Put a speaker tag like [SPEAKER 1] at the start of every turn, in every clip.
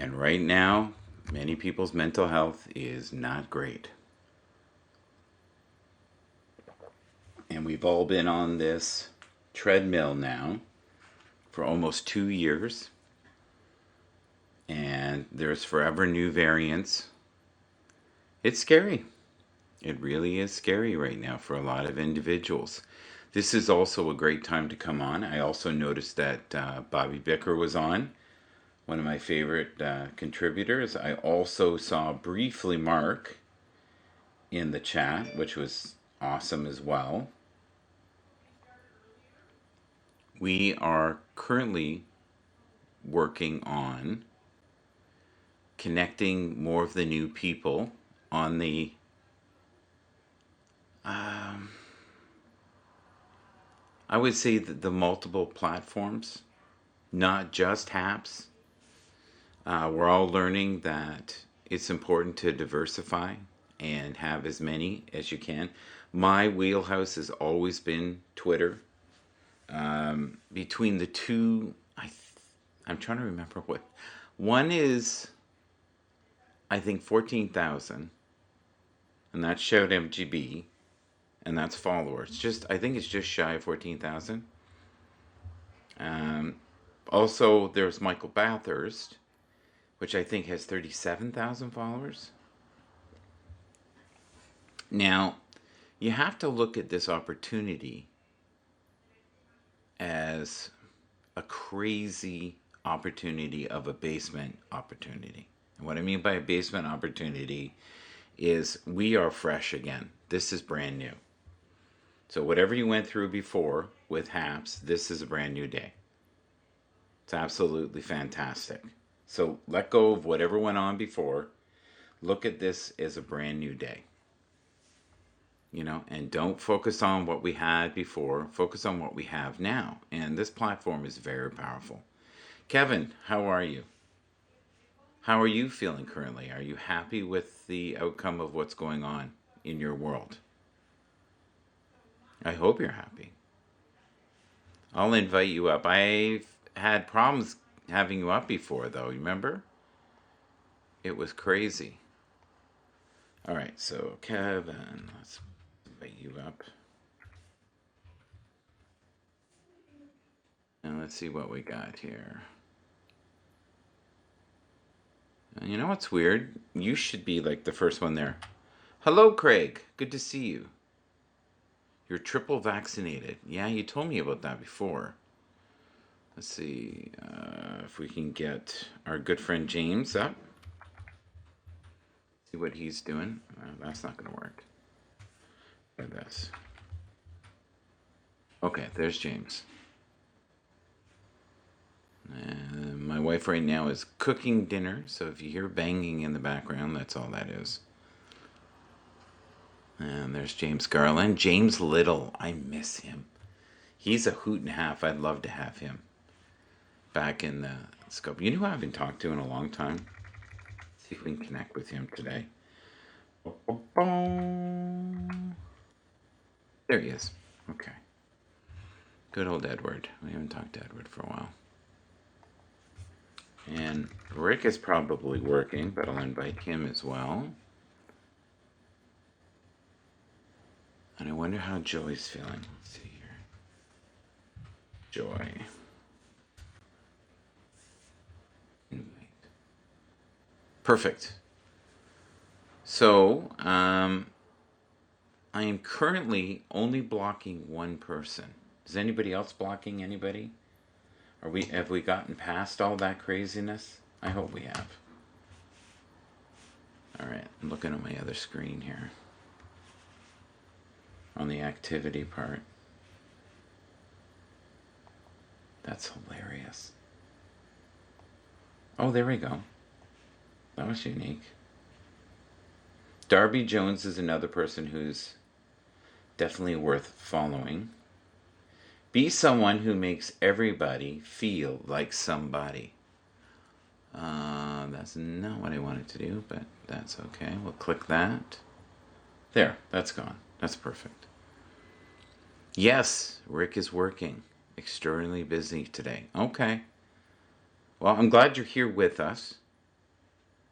[SPEAKER 1] And right now, many people's mental health is not great. And we've all been on this treadmill now for almost 2 years. And there's forever new variants. It's scary. It really is scary right now for a lot of individuals. This is also a great time to come on. I also noticed that Bobby Bicker was on, one of my favorite contributors. I also saw briefly Mark in the chat, which was awesome as well. We are currently working on connecting more of the new people on the I would say that the multiple platforms, not just Happs. We're all learning that it's important to diversify and have as many as you can. My wheelhouse has always been Twitter. Between the two, I'm trying to remember what. One is, I think, 14,000, and that's Shout MGB, and that's followers. I think it's just shy of 14,000. Also, there's Michael Bathurst, which I think has 37,000 followers. Now, you have to look at this opportunity as a crazy opportunity of a basement opportunity. And what I mean by a basement opportunity is we are fresh again. This is brand new. So whatever you went through before with Happs, this is a brand new day. It's absolutely fantastic. So let go of whatever went on before. Look at this as a brand new day. And don't focus on what we had before. Focus on what we have now. And this platform is very powerful. Kevin, how are you? How are you feeling currently? Are you happy with the outcome of what's going on in your world? I hope you're happy. I'll invite you up. I've had problems having you up before, though. Remember? It was crazy. All right, so Kevin, let's invite you up. And let's see what we got here. You know what's weird? You should be like the first one there. Hello, Craig. Good to see you. You're triple vaccinated. Yeah, you told me about that before. Let's see if we can get our good friend James up. See what he's doing. That's not going to work. Try this. Okay, there's James. My wife right now is cooking dinner, so if you hear banging in the background, that's all that is. And there's James Garland. James Little, I miss him. He's a hoot and a half. I'd love to have him back in the scope. You know who I haven't talked to in a long time? Let's see if we can connect with him today. There he is. Okay. Good old Edward. We haven't talked to Edward for a while. And Rick is probably working, but I'll invite him as well. And I wonder how Joy's feeling. Let's see here. Joy. Invite. Perfect. So, I am currently only blocking one person. Is anybody else blocking anybody? Have we gotten past all that craziness? I hope we have. All right, I'm looking at my other screen here. On the activity part. That's hilarious. Oh, there we go. That was unique. Darby Jones is another person who's definitely worth following. Be someone who makes everybody feel like somebody. That's not what I wanted to do, but that's okay. We'll click that. There, that's gone. That's perfect. Yes, Rick is working. Extraordinarily busy today. Okay. Well, I'm glad you're here with us.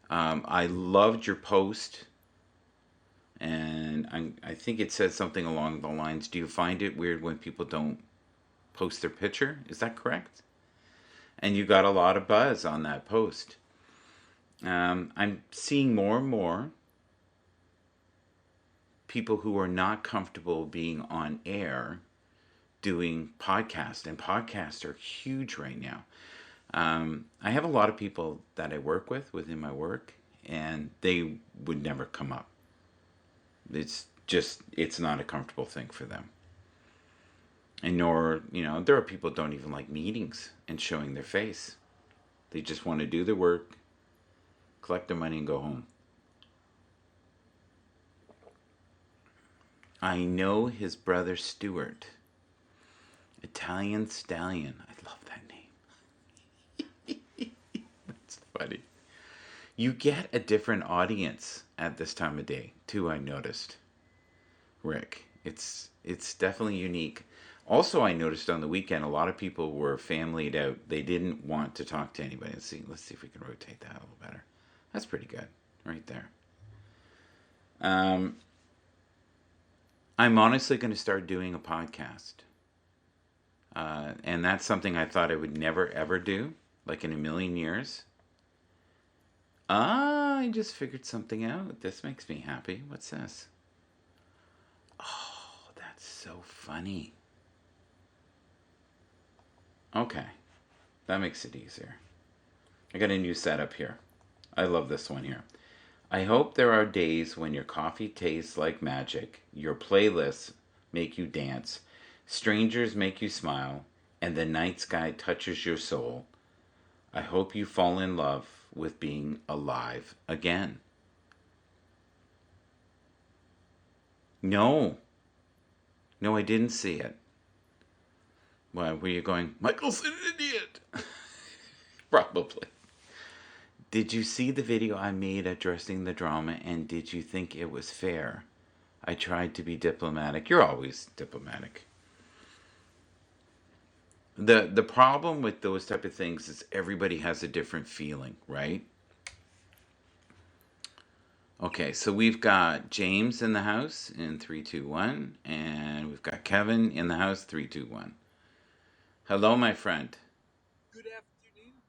[SPEAKER 1] I loved your post, and I think it said something along the lines, do you find it weird when people don't post their picture? Is that correct? And you got a lot of buzz on that post. I'm seeing more and more people who are not comfortable being on air doing podcasts, and podcasts are huge right now. I have a lot of people that I work with within my work, and they would never come up. It's not a comfortable thing for them. And nor, there are people that don't even like meetings and showing their face. They just want to do their work, collect their money, and go home. I know his brother Stuart. Italian Stallion. I love that name. It's funny. You get a different audience at this time of day, too, I noticed. Rick. It's definitely unique. Also, I noticed on the weekend a lot of people were familied out. They didn't want to talk to anybody. Let's see if we can rotate that a little better. That's pretty good, right there. Um, I'm honestly going to start doing a podcast, and that's something I thought I would never ever do, like in a million years. I just figured something out. This makes me happy. What's this? Oh, that's so funny. Okay, that makes it easier. I got a new setup here. I love this one here. I hope there are days when your coffee tastes like magic, your playlists make you dance, strangers make you smile, and the night sky touches your soul. I hope you fall in love with being alive again. No, no, I didn't see it. Why were you going, Michael's an idiot? Probably. Did you see the video I made addressing the drama, and did you think it was fair? I tried to be diplomatic. You're always diplomatic. The problem with those type of things is everybody has a different feeling, right? Okay, so we've got James in the house in 321, and we've got Kevin in the house 321. Hello, my friend.
[SPEAKER 2] Good afternoon.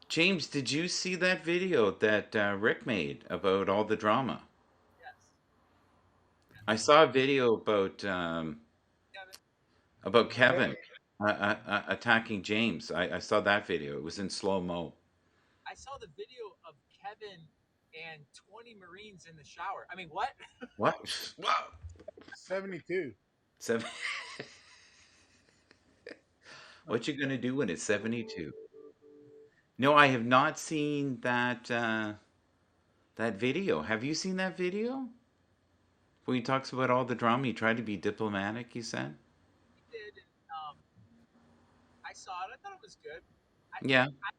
[SPEAKER 1] James, did you see that video that Rick made about all the drama?
[SPEAKER 2] Yes,
[SPEAKER 1] I
[SPEAKER 2] yes.
[SPEAKER 1] saw a video
[SPEAKER 2] Kevin,
[SPEAKER 1] about
[SPEAKER 3] Hey,
[SPEAKER 1] Kevin attacking James. I saw that video. It was in slow mo.
[SPEAKER 2] I saw the video of Kevin and 20 Marines in the shower. I mean, what?
[SPEAKER 1] What? What?
[SPEAKER 3] 72.
[SPEAKER 1] Seven. What you gonna do when it's 72? No, I have not seen that video. Have you seen that video? Where he talks about all the drama. He tried to be diplomatic. He said,
[SPEAKER 2] He did, and I saw it. I thought it was good. I,
[SPEAKER 1] "Yeah,
[SPEAKER 2] I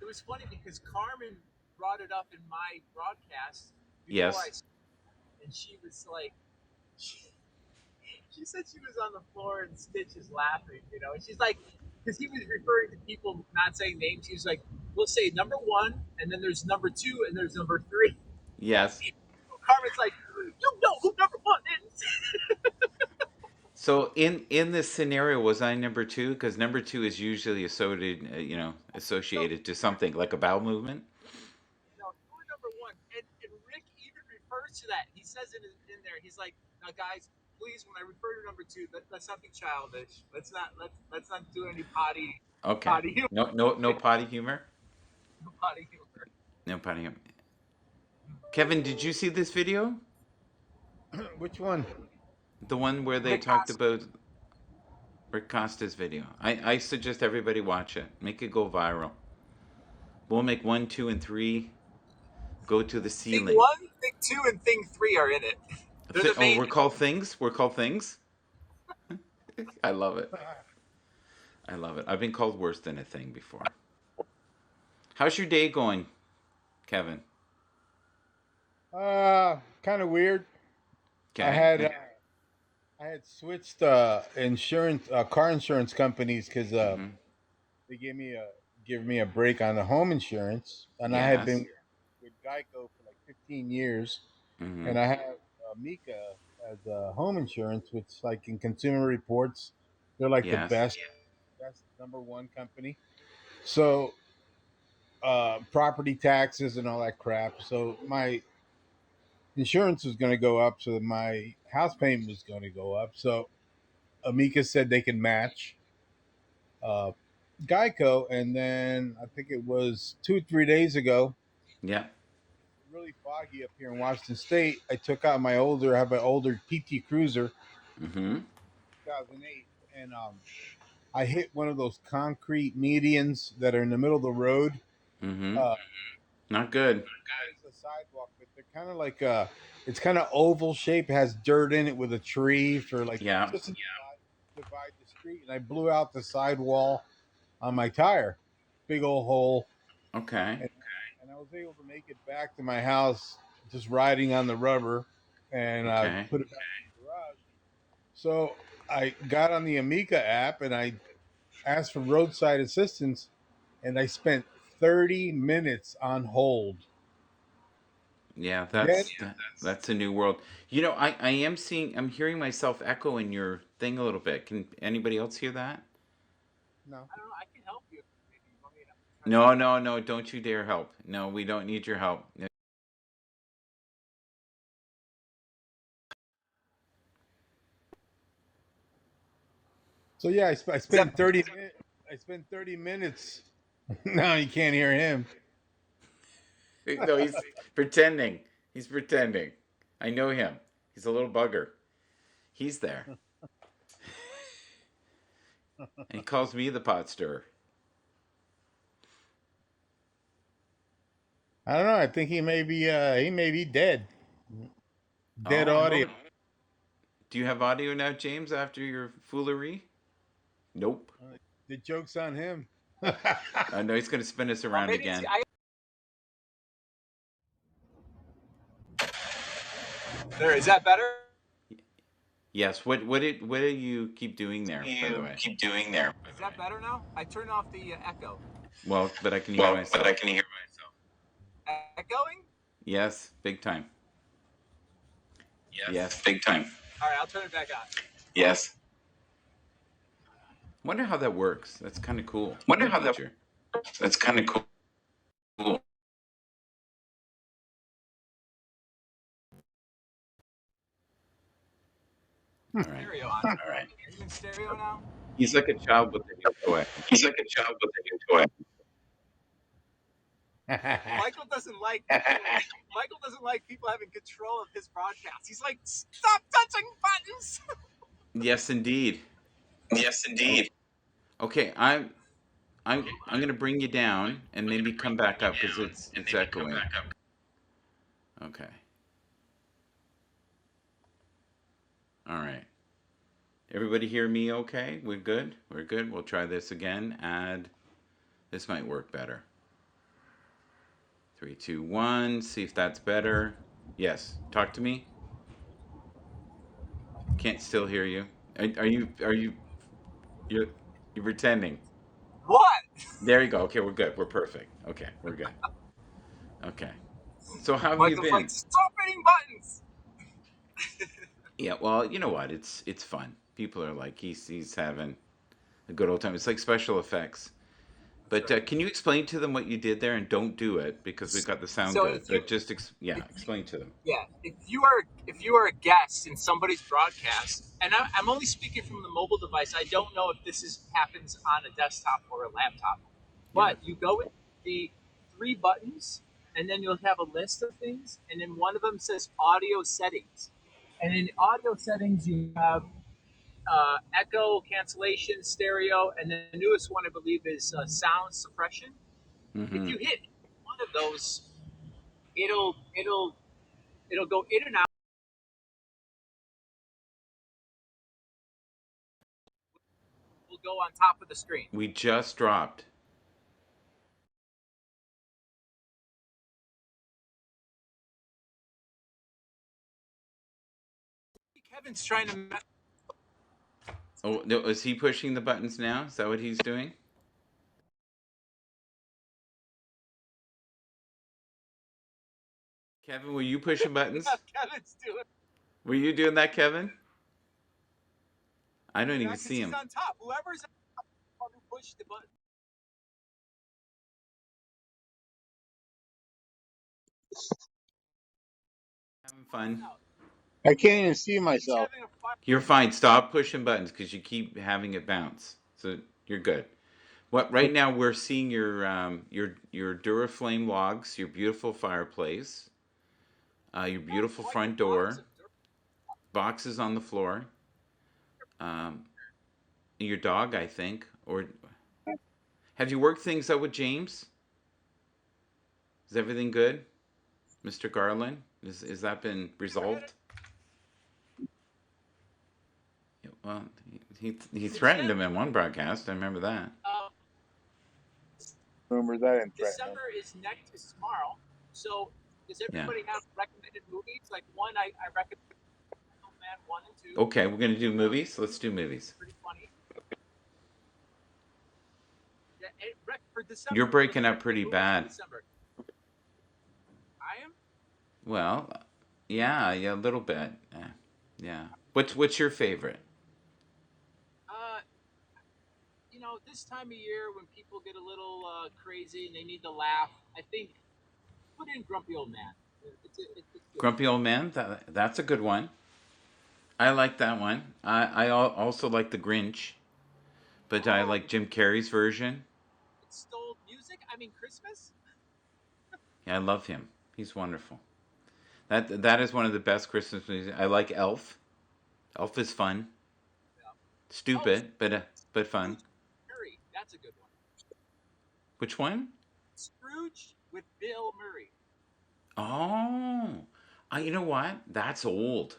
[SPEAKER 2] it was funny because Carmen brought it up in my broadcast before
[SPEAKER 1] yes,
[SPEAKER 2] and she was like, she, she said she was on the floor in stitches laughing, and she's like, because he was referring to people not saying names. He was like, we'll say number one, and then there's number two, and there's number three.
[SPEAKER 1] yes."
[SPEAKER 2] Carmen's like, you know who number one is.
[SPEAKER 1] So in this scenario, was I number two? Because number two is usually
[SPEAKER 2] No,
[SPEAKER 1] associated to something like a bowel movement.
[SPEAKER 2] no, you were number one. And Rick even refers to that. He says in there, he's like, now guys, please, when I refer to number two, let's not be childish. Let's not do any
[SPEAKER 1] Okay.
[SPEAKER 2] potty humor.
[SPEAKER 1] No potty humor.
[SPEAKER 2] Potty humor.
[SPEAKER 1] No potty humor. Kevin, did you see this video?
[SPEAKER 3] Which one?
[SPEAKER 1] The one where they
[SPEAKER 2] Rick
[SPEAKER 1] talked
[SPEAKER 2] Costa.
[SPEAKER 1] about Rick Costa's video. I suggest everybody watch it. Make it go viral. We'll make one, two, and three go to the
[SPEAKER 2] Thing
[SPEAKER 1] ceiling.
[SPEAKER 2] one, thing two, and thing three are in it. They're the
[SPEAKER 1] Oh,
[SPEAKER 2] main.
[SPEAKER 1] we're called things. We're called things. I love it. I love it. I've been called worse than a thing before. How's your day going, Kevin?
[SPEAKER 3] Kind of weird. I
[SPEAKER 1] Okay.
[SPEAKER 3] had uh, I had switched car insurance companies because
[SPEAKER 1] Mm-hmm.
[SPEAKER 3] they gave me a break on the home insurance, and I had been
[SPEAKER 1] Yes.
[SPEAKER 3] with Geico for like 15 years,
[SPEAKER 1] Mm-hmm.
[SPEAKER 3] and I have Mika as home insurance, which like in Consumer Reports, they're like the
[SPEAKER 1] Yes.
[SPEAKER 3] best number one company. So property taxes and all that crap. So my insurance was going to go up, so my house payment was going to go up. So Amika said they can match uh, Geico, and then I think it was 2 3 days ago.
[SPEAKER 1] Yeah.
[SPEAKER 3] Really foggy up here in Washington State. I took out my older, I have an older PT Cruiser,
[SPEAKER 1] Mm-hmm.
[SPEAKER 3] 2008, and I hit one of those concrete medians that are in the middle of the road.
[SPEAKER 1] Mm-hmm.
[SPEAKER 3] Uh,
[SPEAKER 1] Not good.
[SPEAKER 3] as a sidewalk, but they're kind of like it's kind of oval shape, has dirt in it with a tree for like
[SPEAKER 1] Yeah.
[SPEAKER 3] just divide the street, and I blew out the sidewall on my tire, big old hole,
[SPEAKER 1] Okay.
[SPEAKER 3] and, and I was able to make it back to my house just riding on the rubber, and
[SPEAKER 1] Okay.
[SPEAKER 3] put it back in the garage. So I got on the Amica app and I asked for roadside assistance, and I spent 30 minutes on hold.
[SPEAKER 1] Yeah,
[SPEAKER 3] Then
[SPEAKER 1] that's a new world. You know, I am seeing I'm hearing myself echo in your thing a little bit. Can anybody else hear that?
[SPEAKER 3] no.
[SPEAKER 2] I don't know. I can help you. Maybe you want me to try to
[SPEAKER 1] No,
[SPEAKER 2] fix it.
[SPEAKER 1] no, no, don't you dare help. No, we don't need your help. No.
[SPEAKER 3] So yeah, I
[SPEAKER 2] Is that
[SPEAKER 3] spent 30 minutes. I spent 30 minutes. Now you can't hear him.
[SPEAKER 1] No, he's pretending. He's pretending. I know him. He's a little bugger. He's there. And he calls me the pot stirrer.
[SPEAKER 3] I don't know. I think he may be dead. Dead
[SPEAKER 1] Oh
[SPEAKER 3] audio.
[SPEAKER 1] no. Do you have audio now, James, after your foolery? Nope.
[SPEAKER 3] The joke's on him.
[SPEAKER 1] No, he's gonna spin us
[SPEAKER 2] Well,
[SPEAKER 1] around
[SPEAKER 2] maybe it's
[SPEAKER 1] again.
[SPEAKER 2] I. There. Is that better?
[SPEAKER 1] Yes. What do you keep doing there, by the
[SPEAKER 2] You
[SPEAKER 1] way?
[SPEAKER 2] keep doing there. Is that better now? I turned off the echo.
[SPEAKER 1] Well, but I can hear
[SPEAKER 2] Well, but I
[SPEAKER 1] myself.
[SPEAKER 2] can hear myself. Echoing?
[SPEAKER 1] Yes, big time.
[SPEAKER 2] Yes.
[SPEAKER 1] Yes.
[SPEAKER 2] Big time. All right, I'll turn it back on. Yes.
[SPEAKER 1] Wonder how that works. That's kind of cool.
[SPEAKER 2] Wonder
[SPEAKER 1] That
[SPEAKER 2] how that
[SPEAKER 1] feature.
[SPEAKER 2] works. That's kind of cool.
[SPEAKER 1] All right.
[SPEAKER 2] Stereo on. All right. Are you in stereo now?
[SPEAKER 1] He's like a child with a new toy.
[SPEAKER 2] He's like a child with a new toy. Michael doesn't like Michael doesn't like people having control of his broadcast. He's like, stop touching buttons.
[SPEAKER 1] Yes, indeed.
[SPEAKER 2] Yes,
[SPEAKER 1] Oh,
[SPEAKER 2] indeed.
[SPEAKER 1] okay. I'm gonna bring you down and
[SPEAKER 2] I'm gonna
[SPEAKER 1] maybe
[SPEAKER 2] bring
[SPEAKER 1] come back
[SPEAKER 2] you
[SPEAKER 1] up because
[SPEAKER 2] down and
[SPEAKER 1] it's
[SPEAKER 2] maybe come
[SPEAKER 1] echoing.
[SPEAKER 2] back up.
[SPEAKER 1] Okay. All right. Everybody hear me? Okay. We're good. We're good. We'll try this again. Add. This might work better. Three, two, one. See if that's better. Yes. Talk to me. Can't still hear you. Are you? Are you? You're. You're pretending.
[SPEAKER 2] What?
[SPEAKER 1] There you go. Okay, we're good. We're perfect. Okay, we're good. Okay. So how have you
[SPEAKER 2] Michael's like,
[SPEAKER 1] been?
[SPEAKER 2] stop hitting buttons.
[SPEAKER 1] Yeah, well, you know what? It's fun. People are like he's having a good old time. It's like special effects.
[SPEAKER 2] That's
[SPEAKER 1] But
[SPEAKER 2] right.
[SPEAKER 1] can you explain to them what you did there and don't do it because we've got the sound
[SPEAKER 2] So
[SPEAKER 1] good. But just yeah,
[SPEAKER 2] if you
[SPEAKER 1] explain to them.
[SPEAKER 2] yeah, if you are a guest in somebody's broadcast, and I'm only speaking from the mobile device. I don't know if this is happens on a desktop or a laptop,
[SPEAKER 1] Yeah.
[SPEAKER 2] but you go with the three buttons, and then you'll have a list of things, and then one of them says audio settings, and in audio settings you have echo, cancellation, stereo, and then the newest one I believe is sound suppression. If
[SPEAKER 1] Mm-hmm.
[SPEAKER 2] you hit one of those, it'll go in and out. Will go on top of the screen.
[SPEAKER 1] We just dropped.
[SPEAKER 2] Kevin's trying to.
[SPEAKER 1] Oh, no, is he pushing the buttons now? Is that what he's doing? Kevin, were you pushing buttons?
[SPEAKER 2] Kevin's doing.
[SPEAKER 1] Were you doing that, Kevin? I don't
[SPEAKER 2] Yeah,
[SPEAKER 1] even
[SPEAKER 2] because
[SPEAKER 1] see
[SPEAKER 2] he's
[SPEAKER 1] him.
[SPEAKER 2] on top. Whoever's on top, who pushed the button.
[SPEAKER 1] Having fun.
[SPEAKER 2] Out.
[SPEAKER 3] I can't even see
[SPEAKER 2] He's
[SPEAKER 3] myself.
[SPEAKER 2] having a fire.
[SPEAKER 1] You're fine. Stop pushing buttons because you keep having it bounce. So you're good. What right now we're seeing your Duraflame logs, your beautiful fireplace, your
[SPEAKER 2] Got
[SPEAKER 1] beautiful
[SPEAKER 2] quite a
[SPEAKER 1] front
[SPEAKER 2] box
[SPEAKER 1] door,
[SPEAKER 2] of dirt.
[SPEAKER 1] boxes on the floor, um, your dog, I think. Or have you worked things out with James? Is everything good, Mr. Garland? Is that been
[SPEAKER 2] We're headed
[SPEAKER 1] resolved? Well, he
[SPEAKER 2] to
[SPEAKER 1] threatened him
[SPEAKER 2] December.
[SPEAKER 1] in one broadcast. I remember that.
[SPEAKER 2] Um,
[SPEAKER 3] Rumors, I didn't threaten him.
[SPEAKER 2] December is next to tomorrow. So does
[SPEAKER 1] Yeah.
[SPEAKER 2] everybody have recommended movies? Like one, I recommend Man 1 and 2.
[SPEAKER 1] Okay, we're gonna do movies. Let's do movies.
[SPEAKER 2] Pretty funny. Yeah, for
[SPEAKER 1] You're
[SPEAKER 2] December,
[SPEAKER 1] breaking
[SPEAKER 2] let's
[SPEAKER 1] up
[SPEAKER 2] recommend
[SPEAKER 1] pretty
[SPEAKER 2] movies for
[SPEAKER 1] bad.
[SPEAKER 2] December. I am.
[SPEAKER 1] Well, yeah, a little bit. Yeah. What's your favorite?
[SPEAKER 2] Uh, this time of year when people get a little crazy and they need to laugh, I think put in Grumpy Old Man. It's good.
[SPEAKER 1] Grumpy Old Man. That's a good one. I like that one. Also like The Grinch, but I
[SPEAKER 2] Oh,
[SPEAKER 1] like Jim Carrey's version.
[SPEAKER 2] it stole music. I mean, Christmas.
[SPEAKER 1] Yeah, I love him. He's wonderful. That is one of the best Christmas movies. I like Elf. Elf is fun,
[SPEAKER 2] Yeah. Oh,
[SPEAKER 1] stupid, but fun.
[SPEAKER 2] Scrooge Murray. That's a good one.
[SPEAKER 1] Which one?
[SPEAKER 2] Scrooge with Bill Murray.
[SPEAKER 1] Oh, you know what? That's old.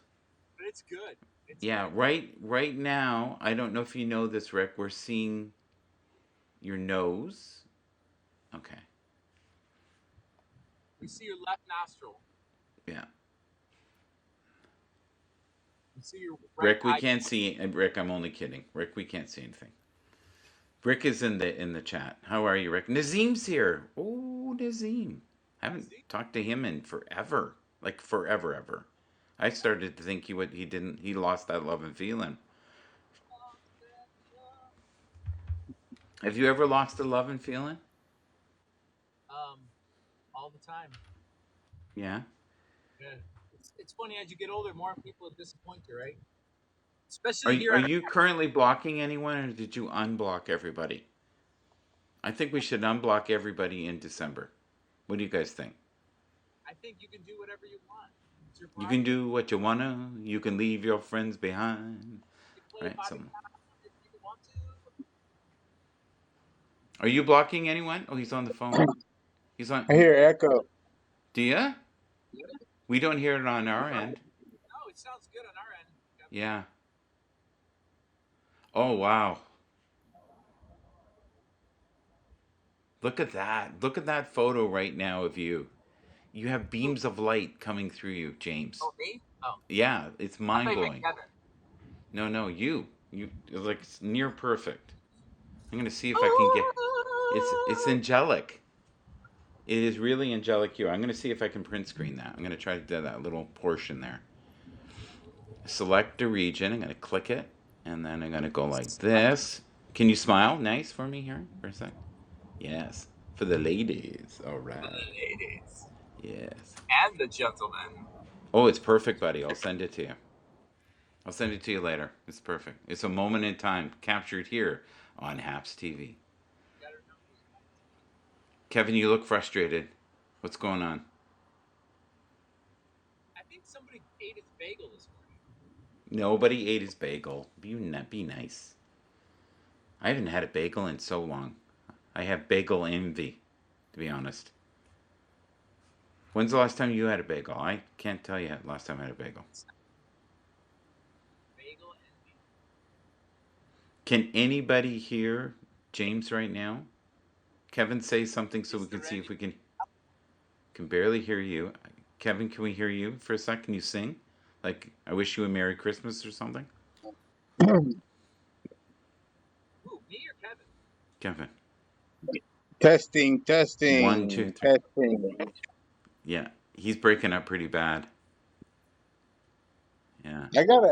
[SPEAKER 2] But it's good. It's
[SPEAKER 1] Yeah,
[SPEAKER 2] very funny.
[SPEAKER 1] right now. I don't know if you know this, Rick. We're seeing your nose. Okay.
[SPEAKER 2] We see your left nostril.
[SPEAKER 1] Yeah.
[SPEAKER 2] We see your right
[SPEAKER 1] Rick, we
[SPEAKER 2] eye.
[SPEAKER 1] can't see. Rick, I'm only kidding. Rick, we can't see anything. Rick is in the chat. How are you, Rick? Nazim's here. Oh, Nazim. I haven't
[SPEAKER 2] See?
[SPEAKER 1] talked to him in forever. Like forever, ever. I started to think he lost that love and feeling. Have you ever lost the love and feeling?
[SPEAKER 2] Um, all the time.
[SPEAKER 1] Yeah.
[SPEAKER 2] Yeah. It's funny as you get older, more people disappoint you, right?
[SPEAKER 1] Are
[SPEAKER 2] Especially
[SPEAKER 1] you,
[SPEAKER 2] here
[SPEAKER 1] are
[SPEAKER 2] on.
[SPEAKER 1] you currently blocking anyone, or did you unblock everybody? I think we should unblock everybody in December. What do you guys think?
[SPEAKER 2] I think you can do whatever you want. It's your
[SPEAKER 1] You can
[SPEAKER 2] prerogative.
[SPEAKER 1] do what you wanna. You can leave your friends behind.
[SPEAKER 2] You can play
[SPEAKER 1] Right?
[SPEAKER 2] Bobby
[SPEAKER 1] Something.
[SPEAKER 2] Brown if you want to.
[SPEAKER 1] Are you blocking anyone? Oh, he's on the phone. He's on.
[SPEAKER 3] I hear echo.
[SPEAKER 1] Do ya? We don't hear it on our end.
[SPEAKER 2] No, it sounds good on our end.
[SPEAKER 1] Yeah. Oh wow. Look at that. Look at that photo right now of you. You have
[SPEAKER 2] Who?
[SPEAKER 1] beams of light coming through you, James.
[SPEAKER 2] Oh, me? Oh,
[SPEAKER 1] Yeah, it's
[SPEAKER 2] I
[SPEAKER 1] mind
[SPEAKER 2] thought you meant
[SPEAKER 1] blowing.
[SPEAKER 2] Kevin.
[SPEAKER 1] No, you. You like it's near perfect. I'm gonna see if I can get. It's
[SPEAKER 2] Oh,
[SPEAKER 1] angelic. It is really angelic here. I'm gonna see if I can print screen that. I'm gonna try to do that little portion there. Select a region. I'm gonna click it, and then I'm gonna go like this. Can you smile? Nice for me here for a sec. Yes, for the ladies. All
[SPEAKER 2] the
[SPEAKER 1] right.
[SPEAKER 2] ladies
[SPEAKER 1] Yes.
[SPEAKER 2] and the gentlemen.
[SPEAKER 1] Oh, it's perfect, buddy. I'll send it to you. I'll send it to you later. It's perfect. It's a moment in time captured here on Happs TV. Kevin, you look frustrated. What's going on?
[SPEAKER 2] I think somebody ate his bagel this morning.
[SPEAKER 1] Nobody ate his bagel. Be nice. I haven't had a bagel in so long. I have bagel envy, to be honest. When's the last time you had a bagel? I can't tell you the last time I had a bagel.
[SPEAKER 2] Bagel and
[SPEAKER 1] Can anybody hear James right now? Kevin, say something so we
[SPEAKER 2] Mr.
[SPEAKER 1] can see if
[SPEAKER 2] Randy.
[SPEAKER 1] we can barely hear you. Kevin, can we hear you for a sec? Can you sing? Like, I wish you a Merry Christmas or something?
[SPEAKER 2] Who, me or Kevin?
[SPEAKER 1] Kevin.
[SPEAKER 3] Testing,
[SPEAKER 1] One, two,
[SPEAKER 3] testing,
[SPEAKER 1] three.
[SPEAKER 3] testing.
[SPEAKER 1] Yeah. He's breaking up pretty bad. Yeah.
[SPEAKER 3] I got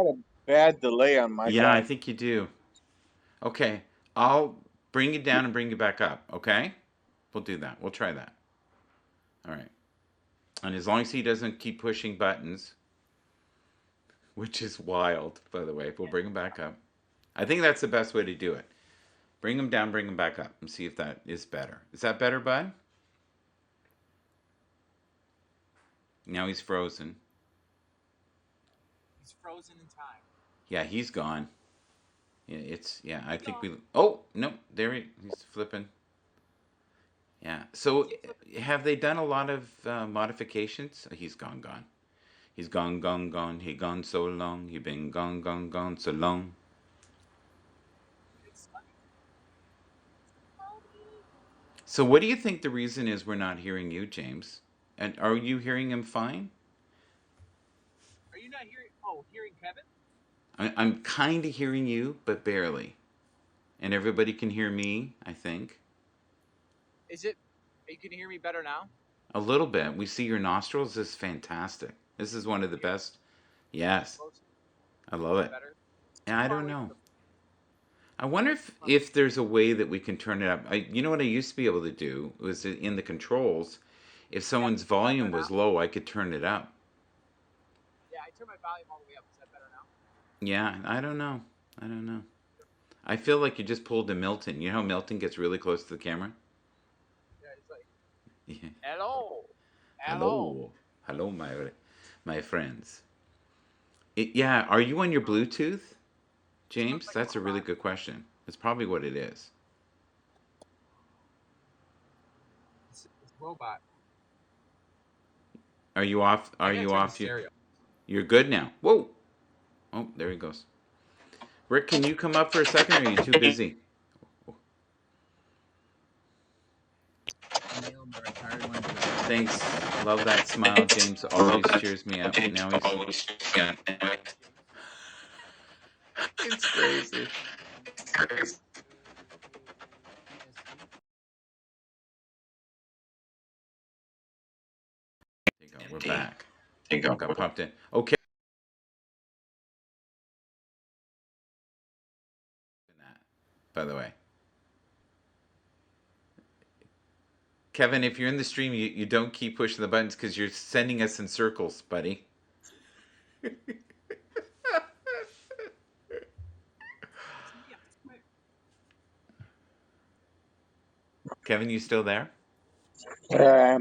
[SPEAKER 3] a bad delay on my
[SPEAKER 1] Yeah, I
[SPEAKER 3] side.
[SPEAKER 1] think you do. Okay. I'll bring you down and bring you back up. Okay? We'll do that. We'll try that. All right. And as long as he doesn't keep pushing buttons, which is wild, by the way, we'll bring him back up. I think that's the best way to do it. Bring him down, bring him back up, and see if that is better. Is that better, bud? Now he's frozen.
[SPEAKER 2] He's frozen in time.
[SPEAKER 1] Yeah, he's gone. Yeah, yeah. I
[SPEAKER 2] He's
[SPEAKER 1] think
[SPEAKER 2] gone.
[SPEAKER 1] we. Oh no, he's flipping. Yeah. So
[SPEAKER 2] Keep flipping.
[SPEAKER 1] have they done a lot of modifications? He's gone, gone. He's gone, gone, gone. He gone so long. He been gone, gone, gone so long.
[SPEAKER 2] It's funny.
[SPEAKER 1] So what do you think the reason is we're not hearing you, James? And are you hearing him fine?
[SPEAKER 2] Are you not hearing? Oh, hearing Kevin?
[SPEAKER 1] I'm kind of hearing you, but barely. And everybody can hear me, I think.
[SPEAKER 2] Is it? Are you can hear me better now?
[SPEAKER 1] A little bit. We see your nostrils. This is fantastic. This is one of the
[SPEAKER 2] Here,
[SPEAKER 1] best. Yes,
[SPEAKER 2] close.
[SPEAKER 1] I
[SPEAKER 2] Is
[SPEAKER 1] love
[SPEAKER 2] that
[SPEAKER 1] it.
[SPEAKER 2] better?
[SPEAKER 1] Yeah,
[SPEAKER 2] Too
[SPEAKER 1] I
[SPEAKER 2] far
[SPEAKER 1] don't
[SPEAKER 2] away from
[SPEAKER 1] know.
[SPEAKER 2] the.
[SPEAKER 1] I wonder if there's a way that we can turn it up. You know what I used to be able to do was in the controls. If
[SPEAKER 2] Yeah.
[SPEAKER 1] someone's
[SPEAKER 2] Is that better
[SPEAKER 1] volume
[SPEAKER 2] now?
[SPEAKER 1] was low, I could turn it up.
[SPEAKER 2] Yeah, I turned my volume all the way up. Is that better now?
[SPEAKER 1] Yeah, I don't know. I don't know. I feel like you just pulled a Milton. You know how Milton gets really close to the camera?
[SPEAKER 2] Yeah, it's like
[SPEAKER 1] Yeah.
[SPEAKER 2] hello, hello.
[SPEAKER 1] Hello, hello, my friends. Yeah, are you on your Bluetooth,
[SPEAKER 2] Sounds
[SPEAKER 1] James?
[SPEAKER 2] like a
[SPEAKER 1] That's a really
[SPEAKER 2] robot.
[SPEAKER 1] good question. That's probably what it is.
[SPEAKER 2] It's robot.
[SPEAKER 1] Are you off?
[SPEAKER 2] I
[SPEAKER 1] Are
[SPEAKER 2] gotta
[SPEAKER 1] you
[SPEAKER 2] turn the
[SPEAKER 1] off?
[SPEAKER 2] stereo.
[SPEAKER 1] You're good now. Whoa! Oh, there he goes. Rick, can you come up for a second? Or are you too busy?
[SPEAKER 2] Nail my retired one.
[SPEAKER 1] Thanks. Love that smile, James. Always cheers me up. Now he's. It's crazy. There you go. We're back. Got popped in. Okay. By the way, Kevin, if you're in the stream, you don't keep pushing the buttons because you're sending us in circles, buddy. Kevin, you still there?
[SPEAKER 3] Uh,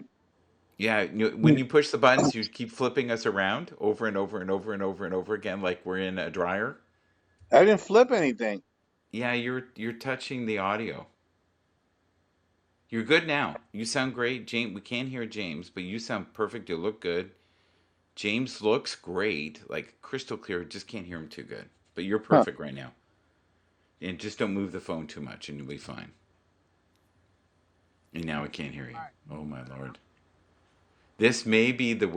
[SPEAKER 1] Yeah, when you push the buttons, you keep flipping us around over and over and over and over and over again, like we're in a dryer.
[SPEAKER 3] I didn't flip anything.
[SPEAKER 1] Yeah, you're touching the audio. You're good now. You sound great, James. We can't hear James, but you sound perfect. You look good. James looks great, like crystal clear. Just can't hear him too good. But you're
[SPEAKER 3] Huh.
[SPEAKER 1] perfect right now. And just don't move the phone too much, and you'll be fine. And now I can't hear
[SPEAKER 2] All
[SPEAKER 1] you.
[SPEAKER 2] right.
[SPEAKER 1] Oh my lord. This may be the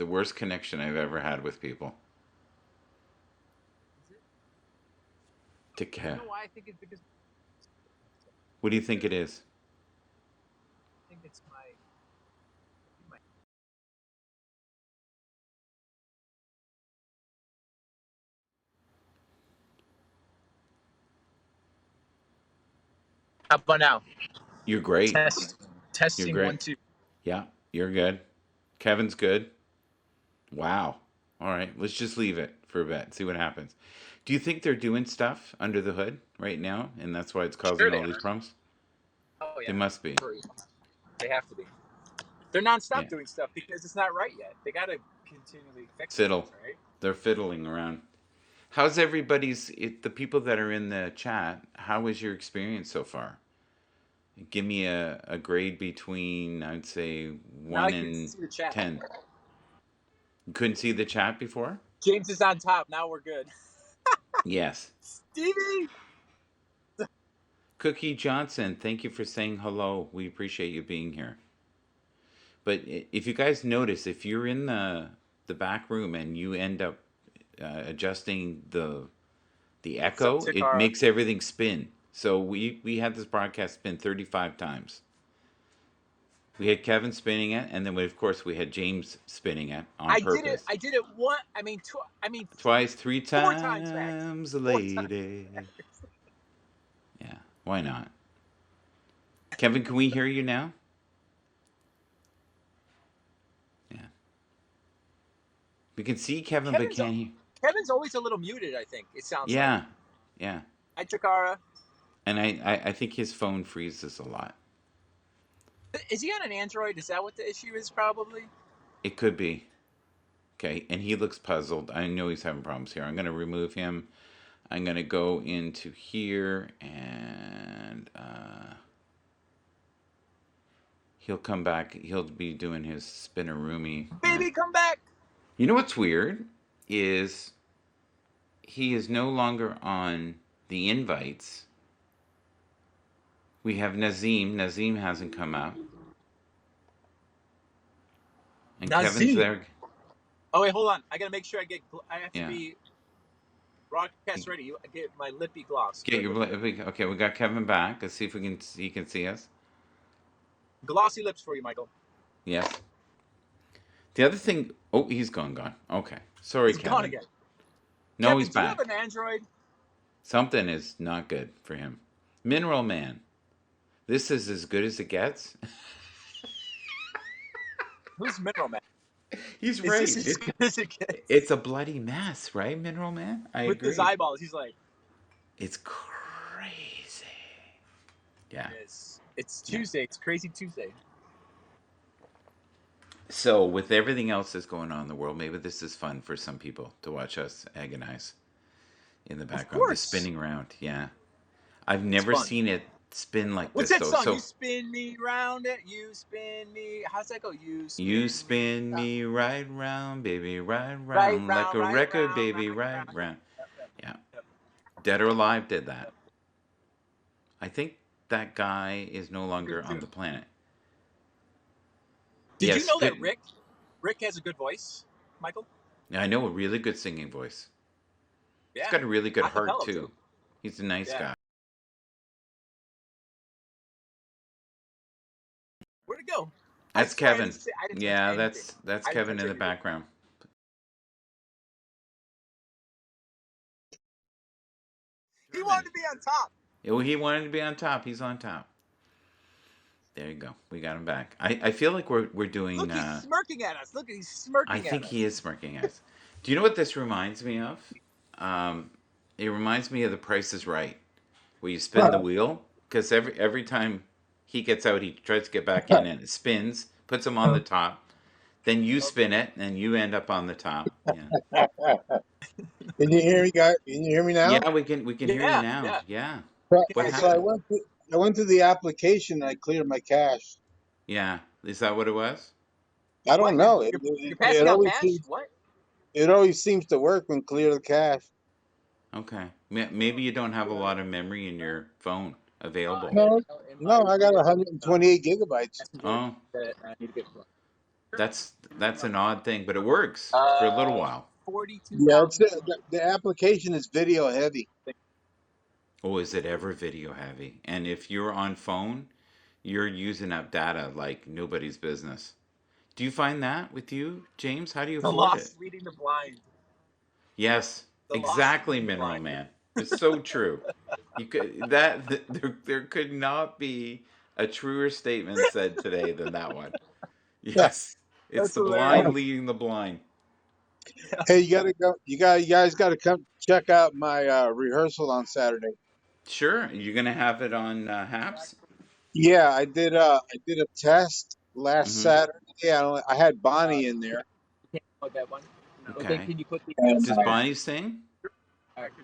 [SPEAKER 1] worst connection I've ever had with people.
[SPEAKER 2] Is it?
[SPEAKER 1] To
[SPEAKER 2] You know why I think it's because
[SPEAKER 1] What do you think it is?
[SPEAKER 2] I think it's my How about now?
[SPEAKER 1] You're great.
[SPEAKER 2] Test.
[SPEAKER 1] You're
[SPEAKER 2] Testing
[SPEAKER 1] great.
[SPEAKER 2] 1 2.
[SPEAKER 1] Yeah, you're good. Kevin's good. Wow. All right, let's just leave it for a bit. See what happens. Do you think they're doing stuff under the hood right now, and that's why it's
[SPEAKER 2] Sure
[SPEAKER 1] causing
[SPEAKER 2] they
[SPEAKER 1] all these
[SPEAKER 2] are.
[SPEAKER 1] problems?
[SPEAKER 2] Oh
[SPEAKER 1] They
[SPEAKER 2] yeah.
[SPEAKER 1] must be.
[SPEAKER 2] They have to be. They're nonstop
[SPEAKER 1] Yeah.
[SPEAKER 2] doing stuff because it's not right yet. They gotta continually fix things,
[SPEAKER 1] Fiddle.
[SPEAKER 2] right?
[SPEAKER 1] They're fiddling around. How's the people that are in the chat? How was your experience so far? Give me a grade between, I'd say,
[SPEAKER 2] Now I
[SPEAKER 1] 1
[SPEAKER 2] can
[SPEAKER 1] and
[SPEAKER 2] see the chat.
[SPEAKER 1] 10. You couldn't see the chat before?
[SPEAKER 2] James is on top. Now we're good.
[SPEAKER 1] Yes.
[SPEAKER 2] Stevie.
[SPEAKER 1] Cookie Johnson, thank you for saying hello. We appreciate you being here. But if you guys notice, if you're in the back room and you end up adjusting the
[SPEAKER 2] What's up,
[SPEAKER 1] echo, it
[SPEAKER 2] Takara?
[SPEAKER 1] makes everything spin. So we had this broadcast spin 35 times. We had Kevin spinning it, and then of course we had James spinning it on
[SPEAKER 2] I did it.
[SPEAKER 1] purpose.
[SPEAKER 2] I did it one. I mean,
[SPEAKER 1] Twice, three
[SPEAKER 2] 4 times max.
[SPEAKER 1] times,
[SPEAKER 2] 4 times.
[SPEAKER 1] lady. Yeah, why not? Kevin, can we hear you now? Yeah. We can see Kevin, but
[SPEAKER 2] Kevin's
[SPEAKER 1] can't hear.
[SPEAKER 2] Kevin's always a little muted. I think it sounds like.
[SPEAKER 1] Yeah, yeah.
[SPEAKER 2] Hi, Chikara.
[SPEAKER 1] And I think his phone freezes a lot.
[SPEAKER 2] Is he on an Android? Is that what the issue is? Probably.
[SPEAKER 1] It could be. Okay, and he looks puzzled. I know he's having problems here. I'm going to remove him. I'm going to go into here and he'll come back. He'll be doing his spinneroomy here.
[SPEAKER 2] Baby, come back.
[SPEAKER 1] You know what's weird is he is no longer on the invites. We have Nazim. Nazim hasn't come out. And Kevin's
[SPEAKER 2] Nazim.
[SPEAKER 1] there.
[SPEAKER 2] Oh wait, hold on. I gotta make sure I get. I have to
[SPEAKER 1] Yeah.
[SPEAKER 2] be broadcast ready. I get my lippy gloss.
[SPEAKER 1] Get your okay. We got Kevin back. Let's see if we can. He can see us.
[SPEAKER 2] Glossy lips for you, Michael.
[SPEAKER 1] Yes. The other thing. Oh, he's gone. Okay. Sorry,
[SPEAKER 2] He's gone
[SPEAKER 1] Kevin.
[SPEAKER 2] again.
[SPEAKER 1] No,
[SPEAKER 2] Kevin,
[SPEAKER 1] he's
[SPEAKER 2] do you have
[SPEAKER 1] back.
[SPEAKER 2] an Android?
[SPEAKER 1] Something is not good for him. Mineral Man. This is as good as it gets.
[SPEAKER 2] Who's Mineral Man?
[SPEAKER 1] He's
[SPEAKER 2] Is
[SPEAKER 1] right.
[SPEAKER 2] this as good as it gets?
[SPEAKER 1] It's a bloody mess, right, Mineral Man? I
[SPEAKER 2] With
[SPEAKER 1] agree.
[SPEAKER 2] his eyeballs, he's like,
[SPEAKER 1] It's crazy. Yeah.
[SPEAKER 2] it's Tuesday. It's crazy Tuesday.
[SPEAKER 1] So, with everything else that's going on in the world, maybe this is fun for some people to watch us agonize in the
[SPEAKER 2] Of
[SPEAKER 1] background. The
[SPEAKER 2] course.
[SPEAKER 1] spinning round. Yeah. I've
[SPEAKER 2] It's
[SPEAKER 1] never
[SPEAKER 2] fun.
[SPEAKER 1] seen it spin like
[SPEAKER 2] What's
[SPEAKER 1] this,
[SPEAKER 2] that
[SPEAKER 1] though.
[SPEAKER 2] song?
[SPEAKER 1] So,
[SPEAKER 2] You spin me round it. You spin me. How's that go?
[SPEAKER 1] you spin me right round, baby, right
[SPEAKER 2] right
[SPEAKER 1] round, like
[SPEAKER 2] round,
[SPEAKER 1] a
[SPEAKER 2] right
[SPEAKER 1] record,
[SPEAKER 2] round,
[SPEAKER 1] baby,
[SPEAKER 2] right
[SPEAKER 1] right
[SPEAKER 2] round.
[SPEAKER 1] round.
[SPEAKER 2] Yep, yep,
[SPEAKER 1] Yeah.
[SPEAKER 2] yep.
[SPEAKER 1] Dead or Alive did that.
[SPEAKER 2] Yep.
[SPEAKER 1] I think that guy is no longer
[SPEAKER 2] Good
[SPEAKER 1] on
[SPEAKER 2] tune.
[SPEAKER 1] the planet.
[SPEAKER 2] Did
[SPEAKER 1] Yes,
[SPEAKER 2] you know that
[SPEAKER 1] spin.
[SPEAKER 2] Rick has a good voice, Michael?
[SPEAKER 1] I know a really good singing voice. He's
[SPEAKER 2] Yeah,
[SPEAKER 1] got a really good heart
[SPEAKER 2] acapella
[SPEAKER 1] too.
[SPEAKER 2] too.
[SPEAKER 1] He's a nice
[SPEAKER 2] Yeah.
[SPEAKER 1] guy.
[SPEAKER 2] Where'd it go? I
[SPEAKER 1] That's
[SPEAKER 2] swear
[SPEAKER 1] Kevin.
[SPEAKER 2] I didn't touch
[SPEAKER 1] Yeah,
[SPEAKER 2] anything.
[SPEAKER 1] that's
[SPEAKER 2] I didn't
[SPEAKER 1] Kevin
[SPEAKER 2] touch
[SPEAKER 1] in the
[SPEAKER 2] anything.
[SPEAKER 1] background.
[SPEAKER 2] He
[SPEAKER 1] Sure,
[SPEAKER 2] wanted
[SPEAKER 1] man.
[SPEAKER 2] to be on top.
[SPEAKER 1] Oh, he wanted to be on top. He's on top. There you go. We got him back. I feel like we're doing.
[SPEAKER 2] Look, he's smirking at us. Look, he's
[SPEAKER 1] I
[SPEAKER 2] smirking at
[SPEAKER 1] think he
[SPEAKER 2] us.
[SPEAKER 1] is smirking at us. Do you know what this reminds me of? It reminds me of The Price is Right, where you spin the wheel because every time he gets out, he tries to get back in and it spins, puts him on the top. Then you
[SPEAKER 2] Oh,
[SPEAKER 1] spin it and you end up on the top. Yeah.
[SPEAKER 3] Can you hear me, guys? Can you hear me now?
[SPEAKER 1] Yeah, we can hear you
[SPEAKER 2] yeah,
[SPEAKER 1] now.
[SPEAKER 2] yeah.
[SPEAKER 1] Yeah.
[SPEAKER 3] So,
[SPEAKER 1] What
[SPEAKER 2] I
[SPEAKER 3] so I
[SPEAKER 2] do.
[SPEAKER 1] happened?
[SPEAKER 3] went to the application and I cleared my cache.
[SPEAKER 1] Yeah. Is that what it was?
[SPEAKER 3] I don't
[SPEAKER 2] What?
[SPEAKER 3] know.
[SPEAKER 2] You're passing out cash? What?
[SPEAKER 3] It always seems to work when clear the cache.
[SPEAKER 1] Okay. Maybe you don't have a lot of memory in your phone
[SPEAKER 2] I
[SPEAKER 1] available.
[SPEAKER 2] got an
[SPEAKER 3] No,
[SPEAKER 2] email in
[SPEAKER 3] no,
[SPEAKER 2] my
[SPEAKER 3] I got 128 gigabytes.
[SPEAKER 2] messenger
[SPEAKER 1] Oh,
[SPEAKER 2] that I need to get.
[SPEAKER 1] that's an odd thing, but it works for a little while.
[SPEAKER 3] Yeah,
[SPEAKER 2] 42,000.
[SPEAKER 3] the application is video heavy.
[SPEAKER 1] Oh, is it ever video heavy? And if you're on phone, you're using up data like nobody's business. Do you find that with you, James? How do you
[SPEAKER 2] The
[SPEAKER 1] afford it?
[SPEAKER 2] lost leading the blind.
[SPEAKER 1] Yes,
[SPEAKER 2] The lost
[SPEAKER 1] exactly,
[SPEAKER 2] leading the
[SPEAKER 1] Mineral
[SPEAKER 2] blind.
[SPEAKER 1] Man. It's so true. You could that there could not be a truer statement said today than that one. Yes, it's
[SPEAKER 2] That's
[SPEAKER 1] the blind
[SPEAKER 2] hilarious.
[SPEAKER 1] leading the blind.
[SPEAKER 3] Hey, you gotta go. You guys gotta come check out my rehearsal on Saturday.
[SPEAKER 1] Sure, you're gonna have it on Haps.
[SPEAKER 3] Yeah, I did a test last
[SPEAKER 1] Mm-hmm.
[SPEAKER 3] Saturday. I had Bonnie in there,
[SPEAKER 2] You can't put that one. No. Okay,
[SPEAKER 1] Okay.
[SPEAKER 2] can you put the
[SPEAKER 3] and
[SPEAKER 1] Does Bonnie sing?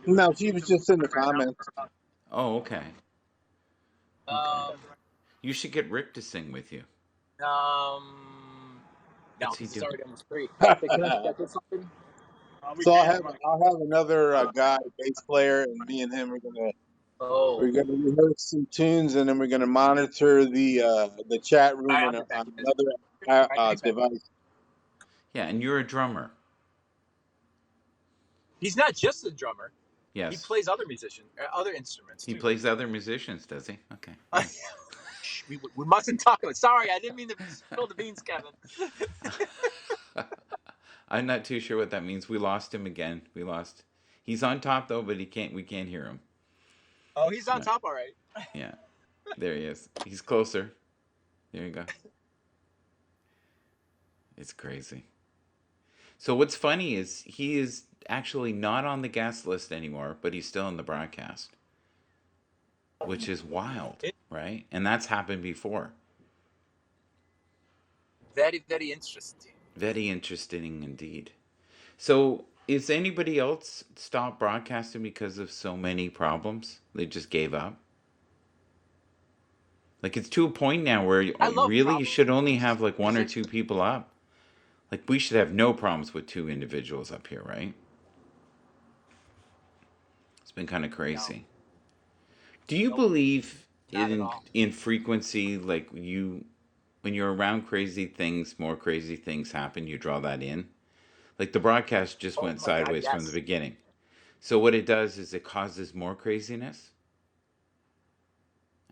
[SPEAKER 3] no, she was just in the comments.
[SPEAKER 1] Oh, okay. Okay.
[SPEAKER 2] Um,
[SPEAKER 1] You should get Rick to sing with you.
[SPEAKER 2] um, no,
[SPEAKER 1] What's he
[SPEAKER 2] because it's
[SPEAKER 1] do?
[SPEAKER 2] already almost 3. Hey, can I get something?
[SPEAKER 3] So I'll have another guy, bass player, and me and him are
[SPEAKER 2] Oh,
[SPEAKER 3] we're gonna rehearse some tunes, and then we're gonna monitor the chat
[SPEAKER 2] all
[SPEAKER 3] room
[SPEAKER 2] right,
[SPEAKER 3] on,
[SPEAKER 2] I'll get back
[SPEAKER 3] on
[SPEAKER 2] to you.
[SPEAKER 3] another
[SPEAKER 2] All right, thanks, man.
[SPEAKER 3] device.
[SPEAKER 1] Yeah, and you're a drummer.
[SPEAKER 2] He's not just a drummer. He
[SPEAKER 1] Yes.
[SPEAKER 2] plays other instruments
[SPEAKER 1] He
[SPEAKER 2] too.
[SPEAKER 1] plays other musicians, does he? Okay. Yeah.
[SPEAKER 2] we mustn't talk about. Sorry, I didn't mean to spill the beans, Kevin.
[SPEAKER 1] I'm not too sure what that means. We lost him again. We lost. He's on top though, but he can't. We can't hear him.
[SPEAKER 2] Oh, he's on
[SPEAKER 1] Right.
[SPEAKER 2] top, all right.
[SPEAKER 1] Yeah. There he is. He's closer. There you go. It's crazy. So what's funny is he is actually not on the guest list anymore, but he's still in the broadcast, which is wild,
[SPEAKER 2] It,
[SPEAKER 1] right? And that's happened before.
[SPEAKER 2] very, very interesting.
[SPEAKER 1] Very interesting indeed. So is anybody else stopped broadcasting because of so many problems? They just gave up. Like it's to a point now where
[SPEAKER 2] I love
[SPEAKER 1] really you
[SPEAKER 2] problems.
[SPEAKER 1] should only have like one
[SPEAKER 2] It's
[SPEAKER 1] or
[SPEAKER 2] just
[SPEAKER 1] two people up. Like we should have no problems with two individuals up here, right? It's been kind of
[SPEAKER 2] no,
[SPEAKER 1] crazy. Do you
[SPEAKER 2] nope,
[SPEAKER 1] believe
[SPEAKER 2] not at
[SPEAKER 1] in
[SPEAKER 2] all.
[SPEAKER 1] frequency? Like you, when you're around crazy things, more crazy things happen. You draw that in. Like the broadcast just
[SPEAKER 2] Oh
[SPEAKER 1] went
[SPEAKER 2] my God,
[SPEAKER 1] sideways from the
[SPEAKER 2] yes.
[SPEAKER 1] beginning. So what it does is it causes more craziness,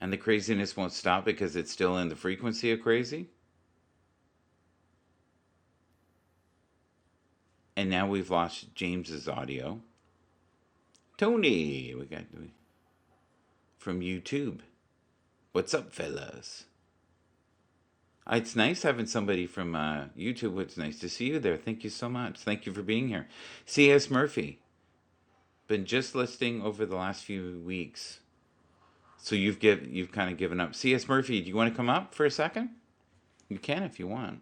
[SPEAKER 1] and the craziness won't stop because it's still in the frequency of crazy. And now we've lost James's audio. Tony, we got from YouTube. What's up, fellas? It's nice having somebody from YouTube. It's nice to see you there. Thank you so much. Thank you for being here. C.S. Murphy, been just listing over the last few weeks. So you've kind of given up. C.S. Murphy, do you want to come up for a second? You can if you want.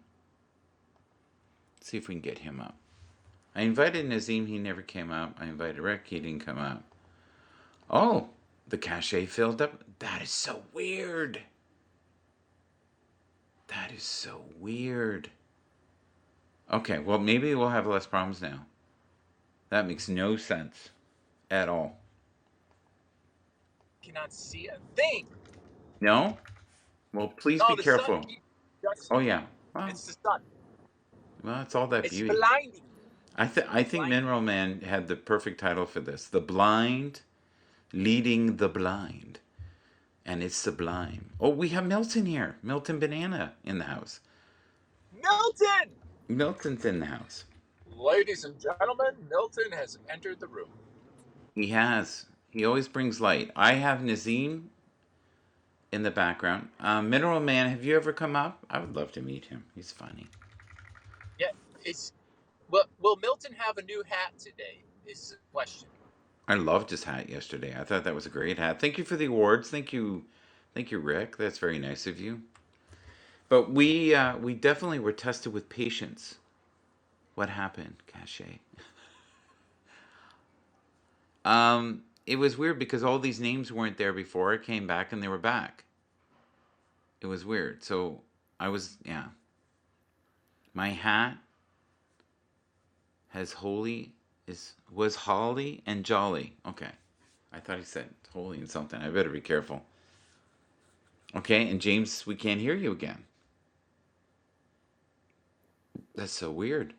[SPEAKER 1] Let's see if we can get him up. I invited Nazim. He never came up. I invited Rick. He didn't come up. Oh, the cache filled up. That is so weird. That is so weird. Okay, well, maybe we'll have less problems now. That makes no sense at all.
[SPEAKER 2] Cannot see a thing.
[SPEAKER 1] No? Well, please be
[SPEAKER 2] No, the sun
[SPEAKER 1] careful.
[SPEAKER 2] keeps just.
[SPEAKER 1] Oh, yeah. Well,
[SPEAKER 2] It's the sun.
[SPEAKER 1] it's all that
[SPEAKER 2] It's
[SPEAKER 1] beauty.
[SPEAKER 2] blinding.
[SPEAKER 1] I think
[SPEAKER 2] Blinding.
[SPEAKER 1] Mineral Man had the perfect title for this: "The Blind Leading the Blind," and it's sublime. Oh, we have Milton here. Milton Banana in the house.
[SPEAKER 2] Milton!
[SPEAKER 1] Milton's in the house.
[SPEAKER 2] Ladies and gentlemen, Milton has entered the room.
[SPEAKER 1] He has. He always brings light. I have Nazim in the background. Mineral Man, have you ever come up? I would love to meet him. He's funny.
[SPEAKER 2] Yeah, it's. Well, will Milton have a new hat today? Is the question.
[SPEAKER 1] I loved his hat yesterday. I thought that was a great hat. Thank you for the awards. Thank you, Rick. That's very nice of you. But we definitely were tested with patience. What happened, Cache? It was weird because all these names weren't there before. I came back and they were back. It was weird. So I was yeah. My hat has holy is was holly and jolly. Okay. I thought he said holy and something. I better be careful. Okay, and James, we can't hear you again. That's so weird.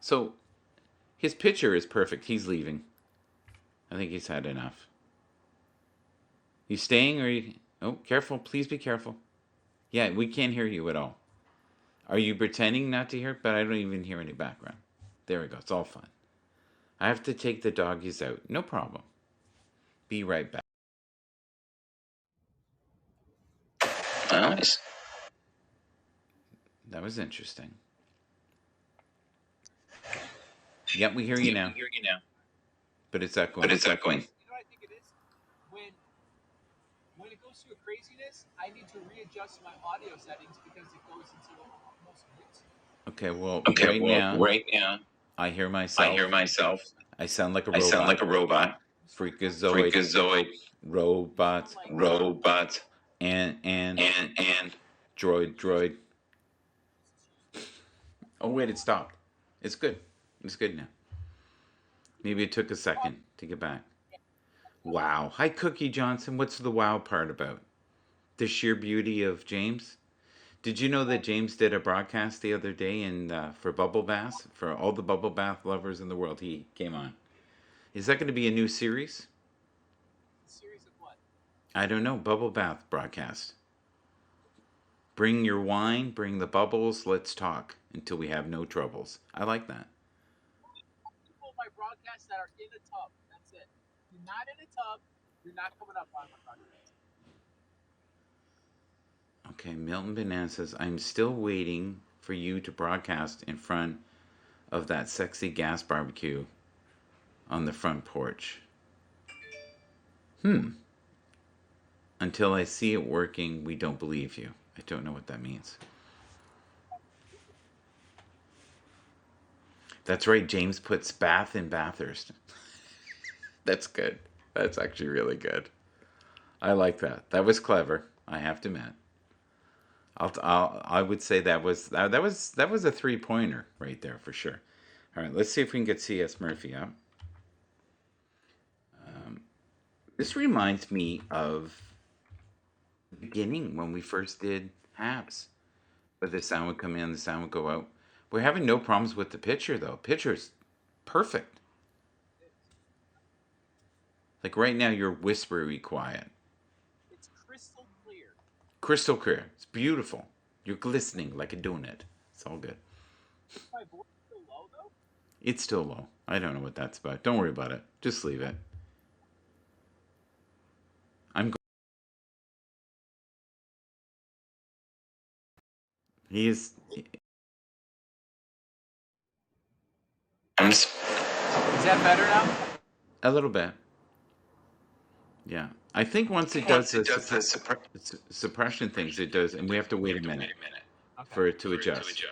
[SPEAKER 1] So his picture is perfect. He's leaving. I think he's had enough. You staying or you? Oh, careful! Please be careful. Yeah, we can't hear you at all. Are you pretending not to hear? But I don't even hear any background. There we go. It's all fun. I have to take the doggies out. No problem. Be right back. Nice. That was interesting. Yep, we hear you now. But it's echoing.
[SPEAKER 2] You know what I think it is? When when it goes through a craziness, I need to readjust my audio settings because it goes into the most mix.
[SPEAKER 1] Okay, well, right now, I hear myself. I sound like a robot. Freakazoid. Robot.
[SPEAKER 2] Like
[SPEAKER 1] And droid. Oh wait, it stopped. It's good. It's good now. Maybe it took a second to get back. Wow. Hi, Cookie Johnson. What's the wow part about? The sheer beauty of James? Did you know that James did a broadcast the other day for bubble baths? For all the bubble bath lovers in the world, he came on. Is that going to be a new series? I don't know. Bubble bath broadcast. Bring your wine, bring the bubbles, let's talk until we have no troubles. I like that.
[SPEAKER 2] People in my broadcast that are in a tub. That's it. If you're not in a tub, you're not coming up on my broadcast.
[SPEAKER 1] Okay, Milton Banana says, I'm still waiting for you to broadcast in front of that sexy gas barbecue on the front porch. Hmm. Until I see it working, we don't believe you. I don't know what that means. That's right, James puts Bath in Bathurst. That's good. That's actually really good. I like that. That was clever, I have to admit. I would say that was a 3 pointer right there for sure. All right, let's see if we can get C.S. Murphy up. This reminds me of the beginning when we first did Happs, where the sound would come in, the sound would go out. We're having no problems with the picture though. Picture's perfect. Like right now, you're whispery quiet,
[SPEAKER 2] It's crystal clear.
[SPEAKER 1] crystal clear. It's beautiful. You're glistening like a donut. It's all good.
[SPEAKER 2] Is my voice still low though?
[SPEAKER 1] It's still low. I don't know what that's about. Don't worry about it. Just leave it. I'm. He is
[SPEAKER 2] Is that better now?
[SPEAKER 1] a little bit. Yeah. I think once it does this suppression things, it does, and we have to wait a minute
[SPEAKER 2] Okay.
[SPEAKER 1] for it to adjust.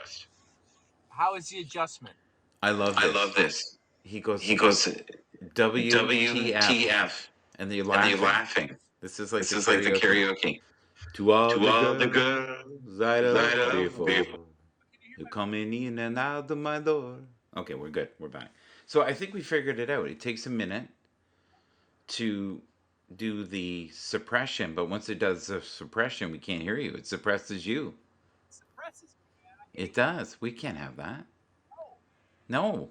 [SPEAKER 2] How is the adjustment?
[SPEAKER 1] I love this. He goes WTF, and you're laughing. This is like the karaoke. To all the girls I love before,
[SPEAKER 2] Can you hear
[SPEAKER 1] you
[SPEAKER 2] my
[SPEAKER 1] coming in and out of my door. Okay, we're good. We're back. So I think we figured it out. It takes a minute to do the suppression, but once it does the suppression, we can't hear you. It suppresses you.
[SPEAKER 2] suppresses me, man? I
[SPEAKER 1] It
[SPEAKER 2] hate
[SPEAKER 1] does. We can't have that.
[SPEAKER 2] no.
[SPEAKER 1] No,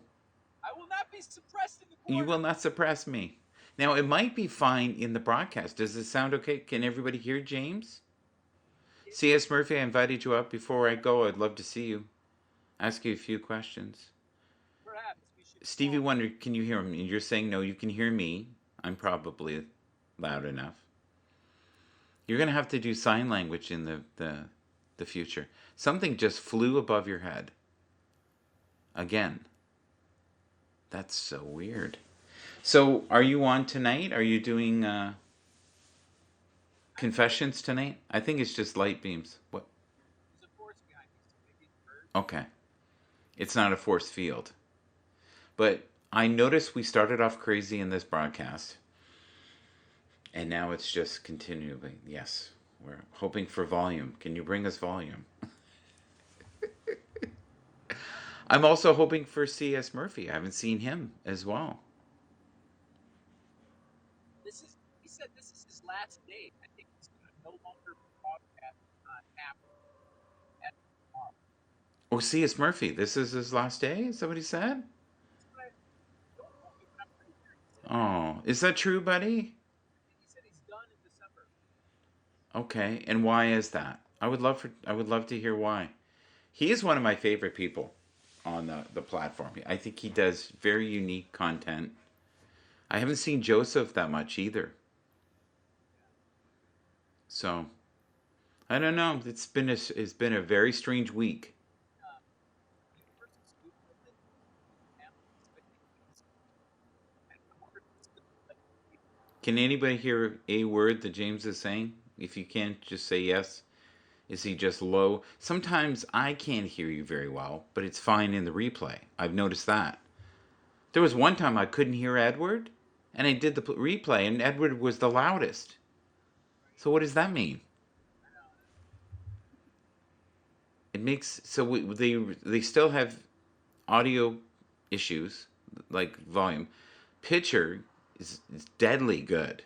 [SPEAKER 2] I will not be suppressed in the
[SPEAKER 1] you will
[SPEAKER 2] corner.
[SPEAKER 1] not suppress me. Now, it might be fine in the broadcast. Does it sound okay? Can everybody hear James? C.S. Murphy, I invited you up. Before I go, I'd love to see you. Ask you a few questions.
[SPEAKER 2] Perhaps we should
[SPEAKER 1] Stevie
[SPEAKER 2] call.
[SPEAKER 1] Wonder, can you hear me? You're saying no, you can hear me. I'm probably loud enough. You're going to have to do sign language in the future. Something just flew above your head. Again. That's so weird. So, are you on tonight? Are you doing confessions tonight? I think it's just light beams. What?
[SPEAKER 2] There's a force behind me, so maybe it's birds.
[SPEAKER 1] Okay. It's not a force field. But I noticed we started off crazy in this broadcast, and now it's just continually. Yes, we're hoping for volume. Can you bring us volume? I'm also hoping for C.S. Murphy. I haven't seen him as well.
[SPEAKER 2] This is. He said this is his last day. I think he's going to no longer broadcast on Apple at tomorrow.
[SPEAKER 1] Oh, C.S. Murphy. This is his last day? Is that what he said?
[SPEAKER 2] That's what I don't hold me, but I'm pretty sure he said that.
[SPEAKER 1] Oh, is that true, buddy?
[SPEAKER 2] I think he said he's done in December.
[SPEAKER 1] Okay, and why is that? I would love to hear why. He is one of my favorite people on the platform. I think he does very unique content. I haven't seen Joseph that much either. So I don't know. It's been a very strange week.
[SPEAKER 2] Universal Studios and Apple. So I think he's. I wonder if it's going to like.
[SPEAKER 1] Can anybody hear a word that James is saying? If you can't, just say yes. Is he just low? Sometimes I can't hear you very well, but it's fine in the replay. I've noticed that. There was one time I couldn't hear Edward, and I did the replay, and Edward was the loudest. So what does that mean?
[SPEAKER 2] I know.
[SPEAKER 1] It makes so they still have audio issues like volume. Picture is deadly good.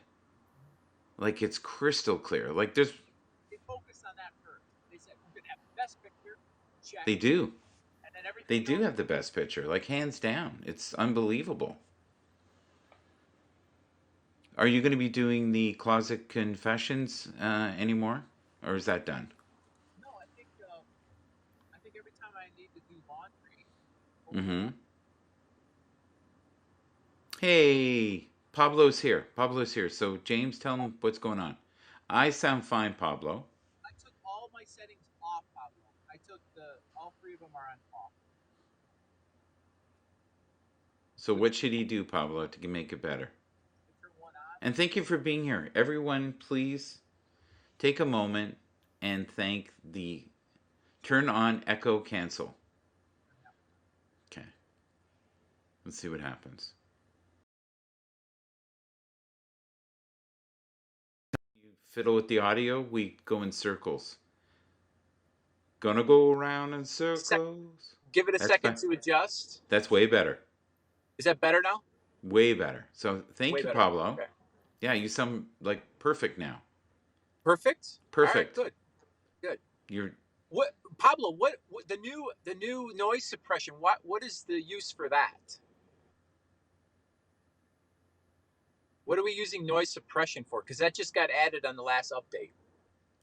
[SPEAKER 1] Like it's crystal clear. Like there's
[SPEAKER 2] They focused on that first. They said we're going to have the best picture. Check.
[SPEAKER 1] they do.
[SPEAKER 2] And then
[SPEAKER 1] They
[SPEAKER 2] everything
[SPEAKER 1] do
[SPEAKER 2] else.
[SPEAKER 1] have the best picture, like hands down. It's unbelievable. Are you going to be doing the closet confessions anymore, or is that done?
[SPEAKER 2] No, I think every time I need to do laundry, pull one
[SPEAKER 1] Mm-hmm.
[SPEAKER 2] up.
[SPEAKER 1] Hey, Pablo's here. Pablo's here. So James, tell him what's going on. I sound fine, Pablo.
[SPEAKER 2] I took all my settings off, Pablo. I took the all three of them are on off.
[SPEAKER 1] So
[SPEAKER 2] Which
[SPEAKER 1] what should he do, Pablo, to make it better?
[SPEAKER 2] to turn one on?
[SPEAKER 1] And thank you for being here. Everyone, please take a moment and thank the turn on echo cancel. Okay, let's see what happens. You fiddle with the audio, we go in circles. Gonna go around in
[SPEAKER 2] Sec-
[SPEAKER 1] circles.
[SPEAKER 2] Give it a
[SPEAKER 1] That's
[SPEAKER 2] second
[SPEAKER 1] be-
[SPEAKER 2] to adjust.
[SPEAKER 1] that's way better.
[SPEAKER 2] Is that better now?
[SPEAKER 1] Way better. So thank
[SPEAKER 2] Way
[SPEAKER 1] you,
[SPEAKER 2] better.
[SPEAKER 1] Pablo.
[SPEAKER 2] Okay.
[SPEAKER 1] Yeah, you sound like perfect now.
[SPEAKER 2] Perfect. All right.
[SPEAKER 1] Perfect.
[SPEAKER 2] Good. Good.
[SPEAKER 1] You're
[SPEAKER 2] What, Pablo? What the new noise suppression? What is the use for that? What are we using noise suppression for? Because that just got added on the last update.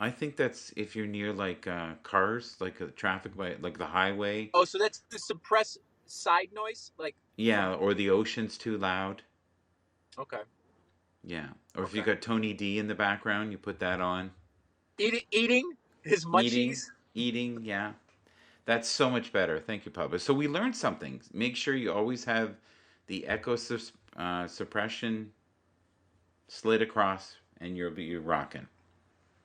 [SPEAKER 1] I think that's if you're near like cars, like a traffic light, like the highway.
[SPEAKER 2] Oh, so that's to suppress side noise, like
[SPEAKER 1] Yeah,
[SPEAKER 2] from.
[SPEAKER 1] or the ocean's too loud.
[SPEAKER 2] Okay.
[SPEAKER 1] Yeah. Or if you
[SPEAKER 2] Okay.
[SPEAKER 1] got Tony D in the background, you put that on.
[SPEAKER 2] Eating his
[SPEAKER 1] Eating,
[SPEAKER 2] munchies.
[SPEAKER 1] eating, yeah. That's so much better. Thank you, Pablo. So we learned something. Make sure you always have the echo suppression slid across and you're rocking.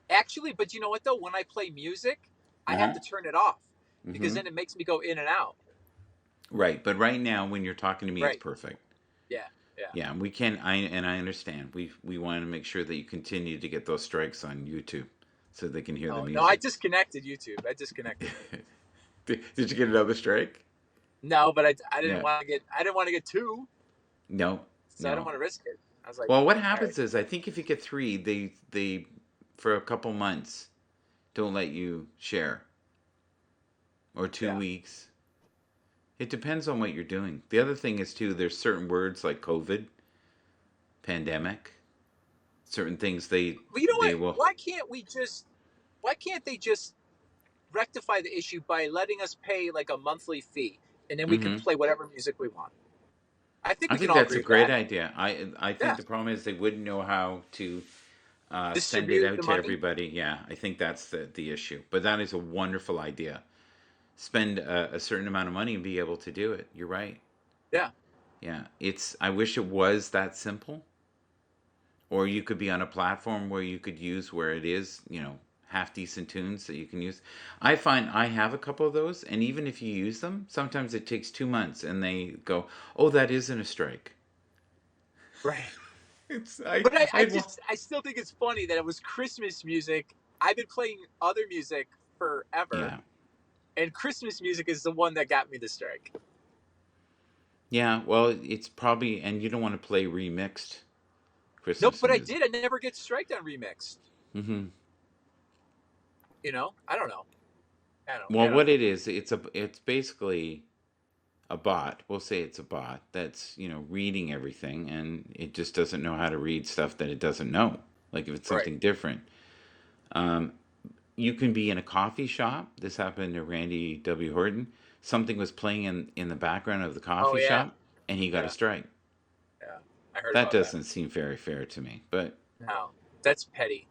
[SPEAKER 2] Actually, but you know what though? When I play music, I have
[SPEAKER 1] Uh-huh.
[SPEAKER 2] to turn it off because
[SPEAKER 1] Mm-hmm.
[SPEAKER 2] then it makes me go in and out.
[SPEAKER 1] Right. But right now when you're talking to me, it's
[SPEAKER 2] Right.
[SPEAKER 1] perfect.
[SPEAKER 2] Yeah. Yeah.
[SPEAKER 1] Yeah, we can. I understand. We want to make sure that you continue to get those strikes on YouTube, so they can hear the
[SPEAKER 2] Oh no, I
[SPEAKER 1] music.
[SPEAKER 2] disconnected YouTube. I disconnected.
[SPEAKER 1] Did you get another strike?
[SPEAKER 2] No, but I didn't
[SPEAKER 1] Yeah.
[SPEAKER 2] want to get two,
[SPEAKER 1] No.
[SPEAKER 2] so I didn't
[SPEAKER 1] No.
[SPEAKER 2] want to risk it. I was like,
[SPEAKER 1] Well, what
[SPEAKER 2] all right.
[SPEAKER 1] happens is I think if you get three, they for a couple months don't let you share, or two
[SPEAKER 2] Yeah.
[SPEAKER 1] weeks. It depends on what you're doing. The other thing is too. There's certain words like COVID, pandemic, certain things
[SPEAKER 2] But you know
[SPEAKER 1] they
[SPEAKER 2] what?
[SPEAKER 1] will.
[SPEAKER 2] Why can't they just rectify the issue by letting us pay like a monthly fee, and then we can
[SPEAKER 1] Hmm.
[SPEAKER 2] play whatever music we want? I think
[SPEAKER 1] I
[SPEAKER 2] we can
[SPEAKER 1] think
[SPEAKER 2] all
[SPEAKER 1] that's
[SPEAKER 2] agree
[SPEAKER 1] a
[SPEAKER 2] with
[SPEAKER 1] great
[SPEAKER 2] that.
[SPEAKER 1] idea. I think
[SPEAKER 2] Yeah.
[SPEAKER 1] the problem is they wouldn't know how to send it
[SPEAKER 2] Distribute
[SPEAKER 1] out
[SPEAKER 2] the
[SPEAKER 1] to
[SPEAKER 2] money.
[SPEAKER 1] everybody. Yeah, I think that's the issue. But that is a wonderful idea. Spend a certain amount of money and be able to do it. You're right.
[SPEAKER 2] Yeah.
[SPEAKER 1] Yeah, it's. I wish it was that simple. Or you could be on a platform where you could use where it is, half decent tunes that you can use. I find I have a couple of those, and even if you use them, sometimes it takes 2 months, and they go, "Oh, that isn't a strike."
[SPEAKER 2] Right.
[SPEAKER 1] It's
[SPEAKER 2] But
[SPEAKER 1] I
[SPEAKER 2] I still think it's funny that it was Christmas music. I've been playing other music forever,
[SPEAKER 1] yeah.
[SPEAKER 2] and Christmas music is the one that got me the strike.
[SPEAKER 1] Yeah, well, it's probably, and you don't want to play remixed
[SPEAKER 2] Nope,
[SPEAKER 1] Christmas
[SPEAKER 2] but I
[SPEAKER 1] music.
[SPEAKER 2] did. I never get striked on remixed.
[SPEAKER 1] Hmm.
[SPEAKER 2] I don't know.
[SPEAKER 1] Well,
[SPEAKER 2] I don't
[SPEAKER 1] what
[SPEAKER 2] know.
[SPEAKER 1] it is, it's basically a bot. We'll say it's a bot that's reading everything, and it just doesn't know how to read stuff that it doesn't know. Like if it's
[SPEAKER 2] Right.
[SPEAKER 1] something different, you can be in a coffee shop. This happened to Randy W. Horton. Something was playing in the background of the
[SPEAKER 2] Oh
[SPEAKER 1] coffee
[SPEAKER 2] yeah.
[SPEAKER 1] shop, and he got a
[SPEAKER 2] Yeah.
[SPEAKER 1] strike.
[SPEAKER 2] Yeah. I heard
[SPEAKER 1] That
[SPEAKER 2] about that.
[SPEAKER 1] doesn't seem very fair to me, but
[SPEAKER 2] No, that's petty.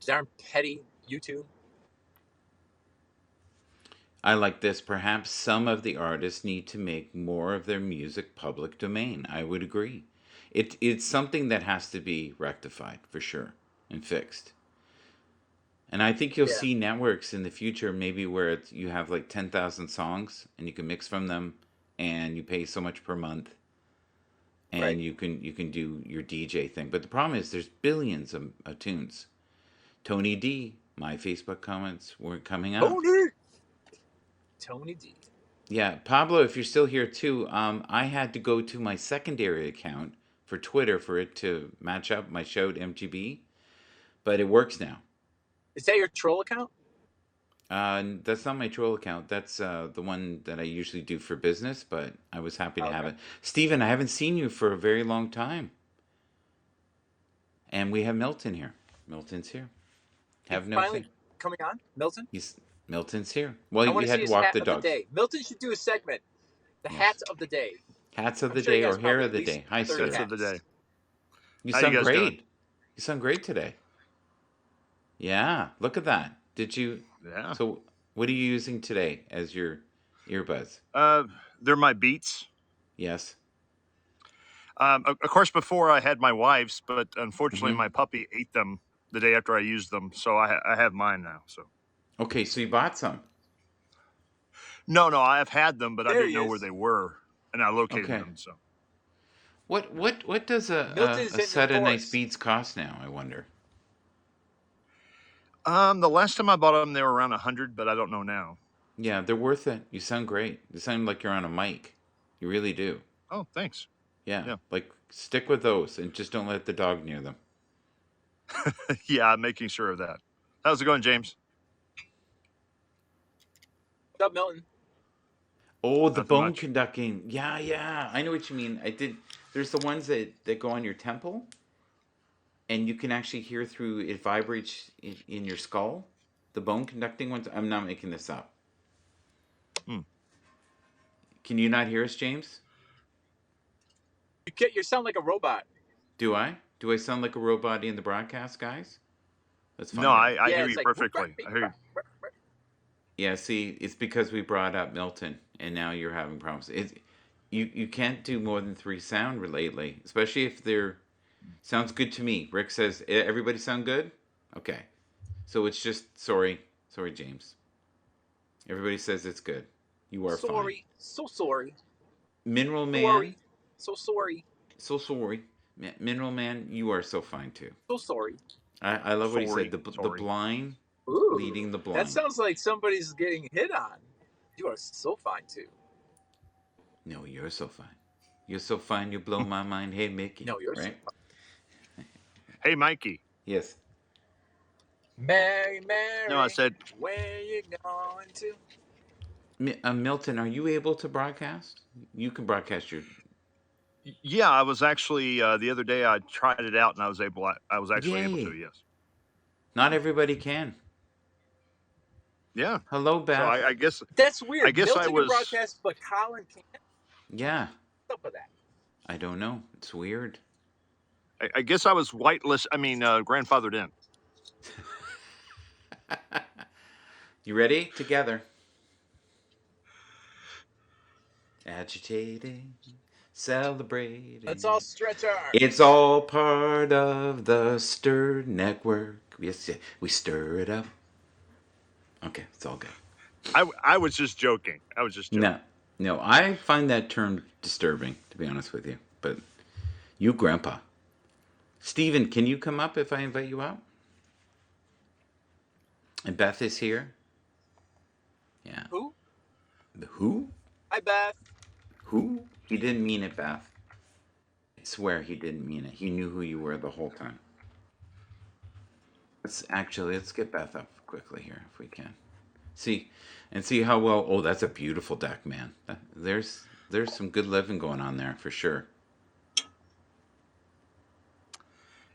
[SPEAKER 2] Darn petty YouTube.
[SPEAKER 1] I like this. Perhaps some of the artists need to make more of their music public domain. I would agree. It's something that has to be rectified for sure and fixed. And I think you'll
[SPEAKER 2] Yeah.
[SPEAKER 1] see networks in the future, maybe where you have like 10,000 songs and you can mix from them, and you pay so much per month,
[SPEAKER 2] Right.
[SPEAKER 1] and you can do your DJ thing. But the problem is there's billions of tunes. Tony D, my Facebook comments weren't coming up.
[SPEAKER 2] Tony. Tony D.
[SPEAKER 1] Yeah, Pablo, if you're still here too, I had to go to my secondary account for Twitter for it to match up my show to MGB, but it works now.
[SPEAKER 2] Is that your troll account?
[SPEAKER 1] That's not my troll account. That's the one that I usually do for business, but I was happy to have
[SPEAKER 2] Okay.
[SPEAKER 1] it. Steven, I haven't seen you for a very long time. And we have Milton here. Milton's here.
[SPEAKER 2] He
[SPEAKER 1] Have no fear.
[SPEAKER 2] finally coming on, Milton.
[SPEAKER 1] He's Milton's here. Well,
[SPEAKER 2] I want
[SPEAKER 1] we
[SPEAKER 2] to see
[SPEAKER 1] had to
[SPEAKER 2] his
[SPEAKER 1] walk
[SPEAKER 2] hat
[SPEAKER 1] the
[SPEAKER 2] of the
[SPEAKER 1] dogs.
[SPEAKER 2] day. Milton should do a segment, the
[SPEAKER 1] Yes.
[SPEAKER 2] hat of the day.
[SPEAKER 1] Hats of
[SPEAKER 2] I'm
[SPEAKER 1] the
[SPEAKER 2] sure he
[SPEAKER 1] day
[SPEAKER 2] has
[SPEAKER 1] or hair
[SPEAKER 2] probably
[SPEAKER 1] of
[SPEAKER 2] at
[SPEAKER 1] the
[SPEAKER 2] least
[SPEAKER 1] day. Hi,
[SPEAKER 2] 30
[SPEAKER 1] sir.
[SPEAKER 4] Hats of the
[SPEAKER 2] hats.
[SPEAKER 4] day.
[SPEAKER 1] You
[SPEAKER 4] How you
[SPEAKER 1] sound
[SPEAKER 4] guys doing?
[SPEAKER 1] great. You sound great today. Yeah, look at that. Did you?
[SPEAKER 4] Yeah.
[SPEAKER 1] So, what are you using today as your earbuds?
[SPEAKER 4] Uh, they're my Beats.
[SPEAKER 1] Yes.
[SPEAKER 4] Of course, before I had my wife's, but unfortunately,
[SPEAKER 1] Mm-hmm.
[SPEAKER 4] my puppy ate them the day after I used them, so I have mine now. So
[SPEAKER 1] Okay, so you bought some.
[SPEAKER 4] no, I have had them, but I
[SPEAKER 2] There
[SPEAKER 4] didn't
[SPEAKER 2] he
[SPEAKER 4] know where
[SPEAKER 2] is.
[SPEAKER 4] they were, and I located
[SPEAKER 1] Okay.
[SPEAKER 4] them. So
[SPEAKER 1] What does
[SPEAKER 2] Milton is
[SPEAKER 1] a
[SPEAKER 2] in the
[SPEAKER 1] set of nice
[SPEAKER 2] forest.
[SPEAKER 1] beats cost now? I wonder.
[SPEAKER 4] the last time I bought them, they were around 100, but I don't know now.
[SPEAKER 1] Yeah, they're worth it. You sound great. You sound like you're on a mic. You really do.
[SPEAKER 4] Oh, thanks.
[SPEAKER 1] Yeah,
[SPEAKER 4] Yeah,
[SPEAKER 1] like stick with those and just don't let the dog near them.
[SPEAKER 4] yeah, I'm making sure of that. How's it going, James?
[SPEAKER 2] What's up, Milton?
[SPEAKER 1] Oh, the
[SPEAKER 4] Nothing
[SPEAKER 1] bone
[SPEAKER 4] much.
[SPEAKER 1] conducting. Yeah, yeah. I know what you mean. I did. There's the ones that go on your temple, and you can actually hear through it vibrates in your skull. The bone conducting ones. I'm not making this up.
[SPEAKER 4] Hmm.
[SPEAKER 1] Can you not hear us, James?
[SPEAKER 2] You sound like a robot.
[SPEAKER 1] Do I? Do I sound like a robot in the broadcast, guys? Let's
[SPEAKER 4] No,
[SPEAKER 1] find out.
[SPEAKER 4] I
[SPEAKER 2] Yeah,
[SPEAKER 4] hear
[SPEAKER 2] it's
[SPEAKER 4] you
[SPEAKER 2] like.
[SPEAKER 4] perfectly. I hear you.
[SPEAKER 1] Yeah, see, it's because we brought up Milton, and now you're having problems. You can't do more than three sound lately, especially if they're sounds good to me. Rick says everybody sound good. Okay, so it's just sorry, James. Everybody says it's good. You are fine.
[SPEAKER 2] Sorry, so sorry,
[SPEAKER 1] Mineral Man,
[SPEAKER 2] sorry, so sorry,
[SPEAKER 1] so sorry. Mineral Man, you are so fine too.
[SPEAKER 2] so sorry.
[SPEAKER 1] I love what he said.
[SPEAKER 4] Sorry,
[SPEAKER 1] The
[SPEAKER 4] sorry.
[SPEAKER 1] blind
[SPEAKER 2] Ooh,
[SPEAKER 1] leading the
[SPEAKER 2] that
[SPEAKER 1] blind.
[SPEAKER 2] sounds like somebody's getting hit on. You are so fine too.
[SPEAKER 1] No, you're so fine. You're so fine. You blow my mind. Hey, Mickey.
[SPEAKER 2] No, you're so
[SPEAKER 1] Right?
[SPEAKER 2] fine.
[SPEAKER 4] Hey, Mikey.
[SPEAKER 1] Yes.
[SPEAKER 2] Mary,
[SPEAKER 4] No, I
[SPEAKER 2] Mary,
[SPEAKER 4] said,
[SPEAKER 2] where you going to?
[SPEAKER 1] Milton, are you able to broadcast? You can broadcast your.
[SPEAKER 4] yeah, I was actually the other day. I tried it out, and I was actually able to.
[SPEAKER 1] Yay!
[SPEAKER 4] Yes.
[SPEAKER 1] Not everybody can.
[SPEAKER 4] Yeah.
[SPEAKER 1] Hello,
[SPEAKER 4] So
[SPEAKER 1] Beth.
[SPEAKER 2] That's
[SPEAKER 4] I
[SPEAKER 2] weird.
[SPEAKER 4] guess I
[SPEAKER 2] Milton can
[SPEAKER 4] was
[SPEAKER 2] broadcast, but Colin can't.
[SPEAKER 1] Yeah,
[SPEAKER 2] What's up with that?
[SPEAKER 1] I don't know. It's weird.
[SPEAKER 4] I guess I was whitelist. I mean, grandfathered in.
[SPEAKER 1] You ready? Together. Agitating,
[SPEAKER 2] Let's all
[SPEAKER 1] celebrating.
[SPEAKER 2] stretch our
[SPEAKER 1] It's
[SPEAKER 2] arms.
[SPEAKER 1] all part of the Stir Network. Yes, yeah, we stir it up. Okay, it's all good.
[SPEAKER 4] I was just joking. I was just
[SPEAKER 1] No,
[SPEAKER 4] joking.
[SPEAKER 1] no, I find that term disturbing, to be honest with you. But you, Grandpa. Steven, can you come up if I invite you out? And Beth is here. Yeah.
[SPEAKER 2] Who?
[SPEAKER 1] The who?
[SPEAKER 2] Hi, Beth.
[SPEAKER 1] Who? He didn't mean it, Beth. I swear he didn't mean it. He knew who you were the whole time. Let's get Beth up quickly here if we can. See, and see how well. Oh, that's a beautiful deck, man. There's some good living going on there for sure.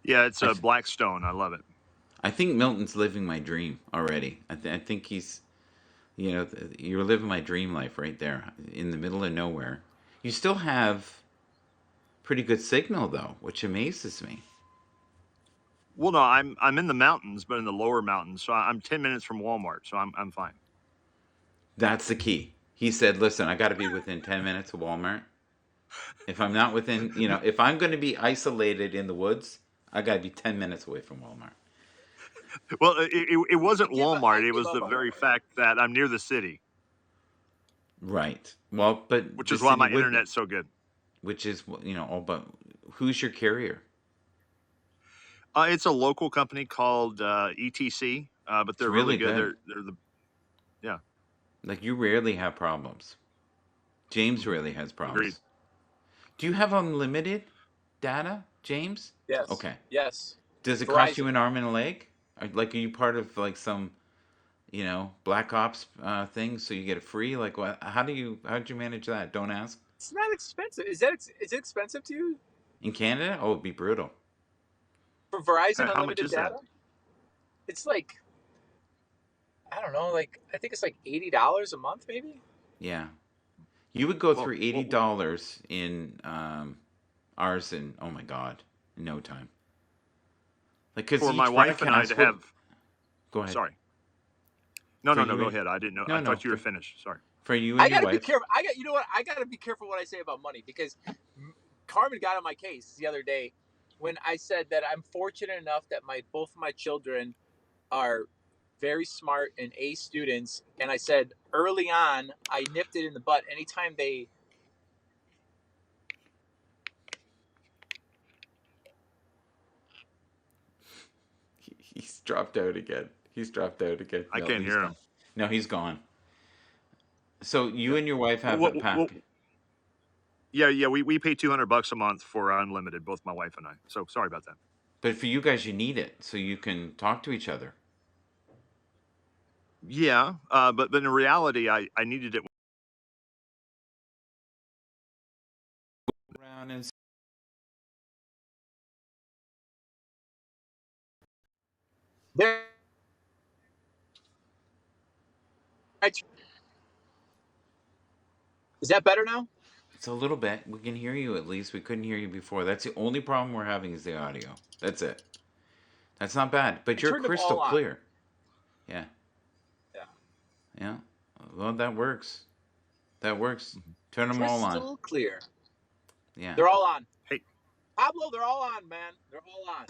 [SPEAKER 4] Yeah, it's
[SPEAKER 1] I
[SPEAKER 4] a
[SPEAKER 1] th-
[SPEAKER 4] Blackstone. I love it.
[SPEAKER 1] I think Milton's living my dream already. I think he's, you're living my dream life right there in the middle of nowhere. You still have pretty good signal though, which amazes me.
[SPEAKER 4] Well, no, I'm in the mountains, but in the lower mountains, so I'm 10 minutes from Walmart, so I'm fine.
[SPEAKER 1] That's the key. He said, "Listen, I got to be within 10 minutes of Walmart. If I'm not within, if I'm going to be isolated in the woods, I got to be 10 minutes away from Walmart."
[SPEAKER 4] Well, it wasn't
[SPEAKER 2] I
[SPEAKER 4] Walmart. It
[SPEAKER 2] give
[SPEAKER 4] was
[SPEAKER 2] up
[SPEAKER 4] the
[SPEAKER 2] on
[SPEAKER 4] very
[SPEAKER 2] Walmart.
[SPEAKER 4] fact that I'm near the city,
[SPEAKER 1] Right. Well, but
[SPEAKER 4] which
[SPEAKER 1] the
[SPEAKER 4] is why
[SPEAKER 1] city
[SPEAKER 4] my
[SPEAKER 1] would,
[SPEAKER 4] internet's so good.
[SPEAKER 1] which is all but who's your carrier?
[SPEAKER 4] It's a local company called ETC, but
[SPEAKER 1] It's
[SPEAKER 4] they're really
[SPEAKER 1] really
[SPEAKER 4] good.
[SPEAKER 1] good.
[SPEAKER 4] They're the yeah,
[SPEAKER 1] Like you rarely have problems. James rarely has
[SPEAKER 4] agreed.
[SPEAKER 1] problems. Do you have unlimited data, James?
[SPEAKER 2] Yes.
[SPEAKER 1] Okay.
[SPEAKER 2] Yes.
[SPEAKER 1] Does it cost you
[SPEAKER 2] Verizon.
[SPEAKER 1] an arm and a leg? Like, are you part of like some, Black Ops thing, so you get it free? Like, what? How'd you manage that? Don't ask.
[SPEAKER 2] It's not expensive. Is it expensive to you?
[SPEAKER 1] In Canada, oh, it'd be brutal.
[SPEAKER 2] For Verizon
[SPEAKER 4] How much
[SPEAKER 2] unlimited
[SPEAKER 4] is that?
[SPEAKER 2] data, it's like, I don't know, like I think it's like $80 a month, maybe.
[SPEAKER 1] Yeah. You would go
[SPEAKER 4] Well,
[SPEAKER 1] through $80 in ours in, oh my God, in no time. Like, because
[SPEAKER 4] for my
[SPEAKER 1] each
[SPEAKER 4] wife and I
[SPEAKER 1] broadcast
[SPEAKER 4] to
[SPEAKER 1] would,
[SPEAKER 4] have.
[SPEAKER 1] go ahead.
[SPEAKER 4] Sorry. No,
[SPEAKER 1] For
[SPEAKER 4] no, no.
[SPEAKER 1] you
[SPEAKER 4] Go
[SPEAKER 1] and,
[SPEAKER 4] ahead. I didn't know.
[SPEAKER 1] no,
[SPEAKER 4] I
[SPEAKER 1] no,
[SPEAKER 4] thought you were finished. Sorry.
[SPEAKER 1] for you and
[SPEAKER 2] I
[SPEAKER 1] your
[SPEAKER 2] gotta be
[SPEAKER 1] wife.
[SPEAKER 2] careful. You know what? I gotta be careful what I say about money because Carmen got on my case the other day when I said that I'm fortunate enough that my both of my children are very smart and A students, and I said early on I nipped it in the butt. Anytime they
[SPEAKER 1] He's dropped out again. He's dropped out again.
[SPEAKER 4] I
[SPEAKER 1] No,
[SPEAKER 4] can't
[SPEAKER 1] he's
[SPEAKER 4] hear
[SPEAKER 1] gone.
[SPEAKER 4] him.
[SPEAKER 1] No, he's gone. So you
[SPEAKER 4] Yeah.
[SPEAKER 1] and your wife have a
[SPEAKER 4] Well,
[SPEAKER 1] pack,
[SPEAKER 4] yeah, yeah. We pay $200 a month for unlimited, both my wife and I. So sorry about that.
[SPEAKER 1] but for you guys, you need it so you can talk to each other.
[SPEAKER 4] Yeah, but in reality, I needed it.
[SPEAKER 1] Around and
[SPEAKER 2] they're is that better now?
[SPEAKER 1] it's a little bit. We can hear you at least. We couldn't hear you before. That's the only problem we're having is the audio. That's it. That's not bad,
[SPEAKER 2] I
[SPEAKER 1] but you're
[SPEAKER 2] turned them
[SPEAKER 1] crystal
[SPEAKER 2] all on.
[SPEAKER 1] clear. Yeah,
[SPEAKER 2] Yeah,
[SPEAKER 1] yeah. Well, that works. That works.
[SPEAKER 4] Mhm.
[SPEAKER 1] Turn them all on.
[SPEAKER 2] crystal clear.
[SPEAKER 1] Yeah.
[SPEAKER 2] They're all on.
[SPEAKER 4] Hey,
[SPEAKER 2] Pablo, they're all on, man. They're all on.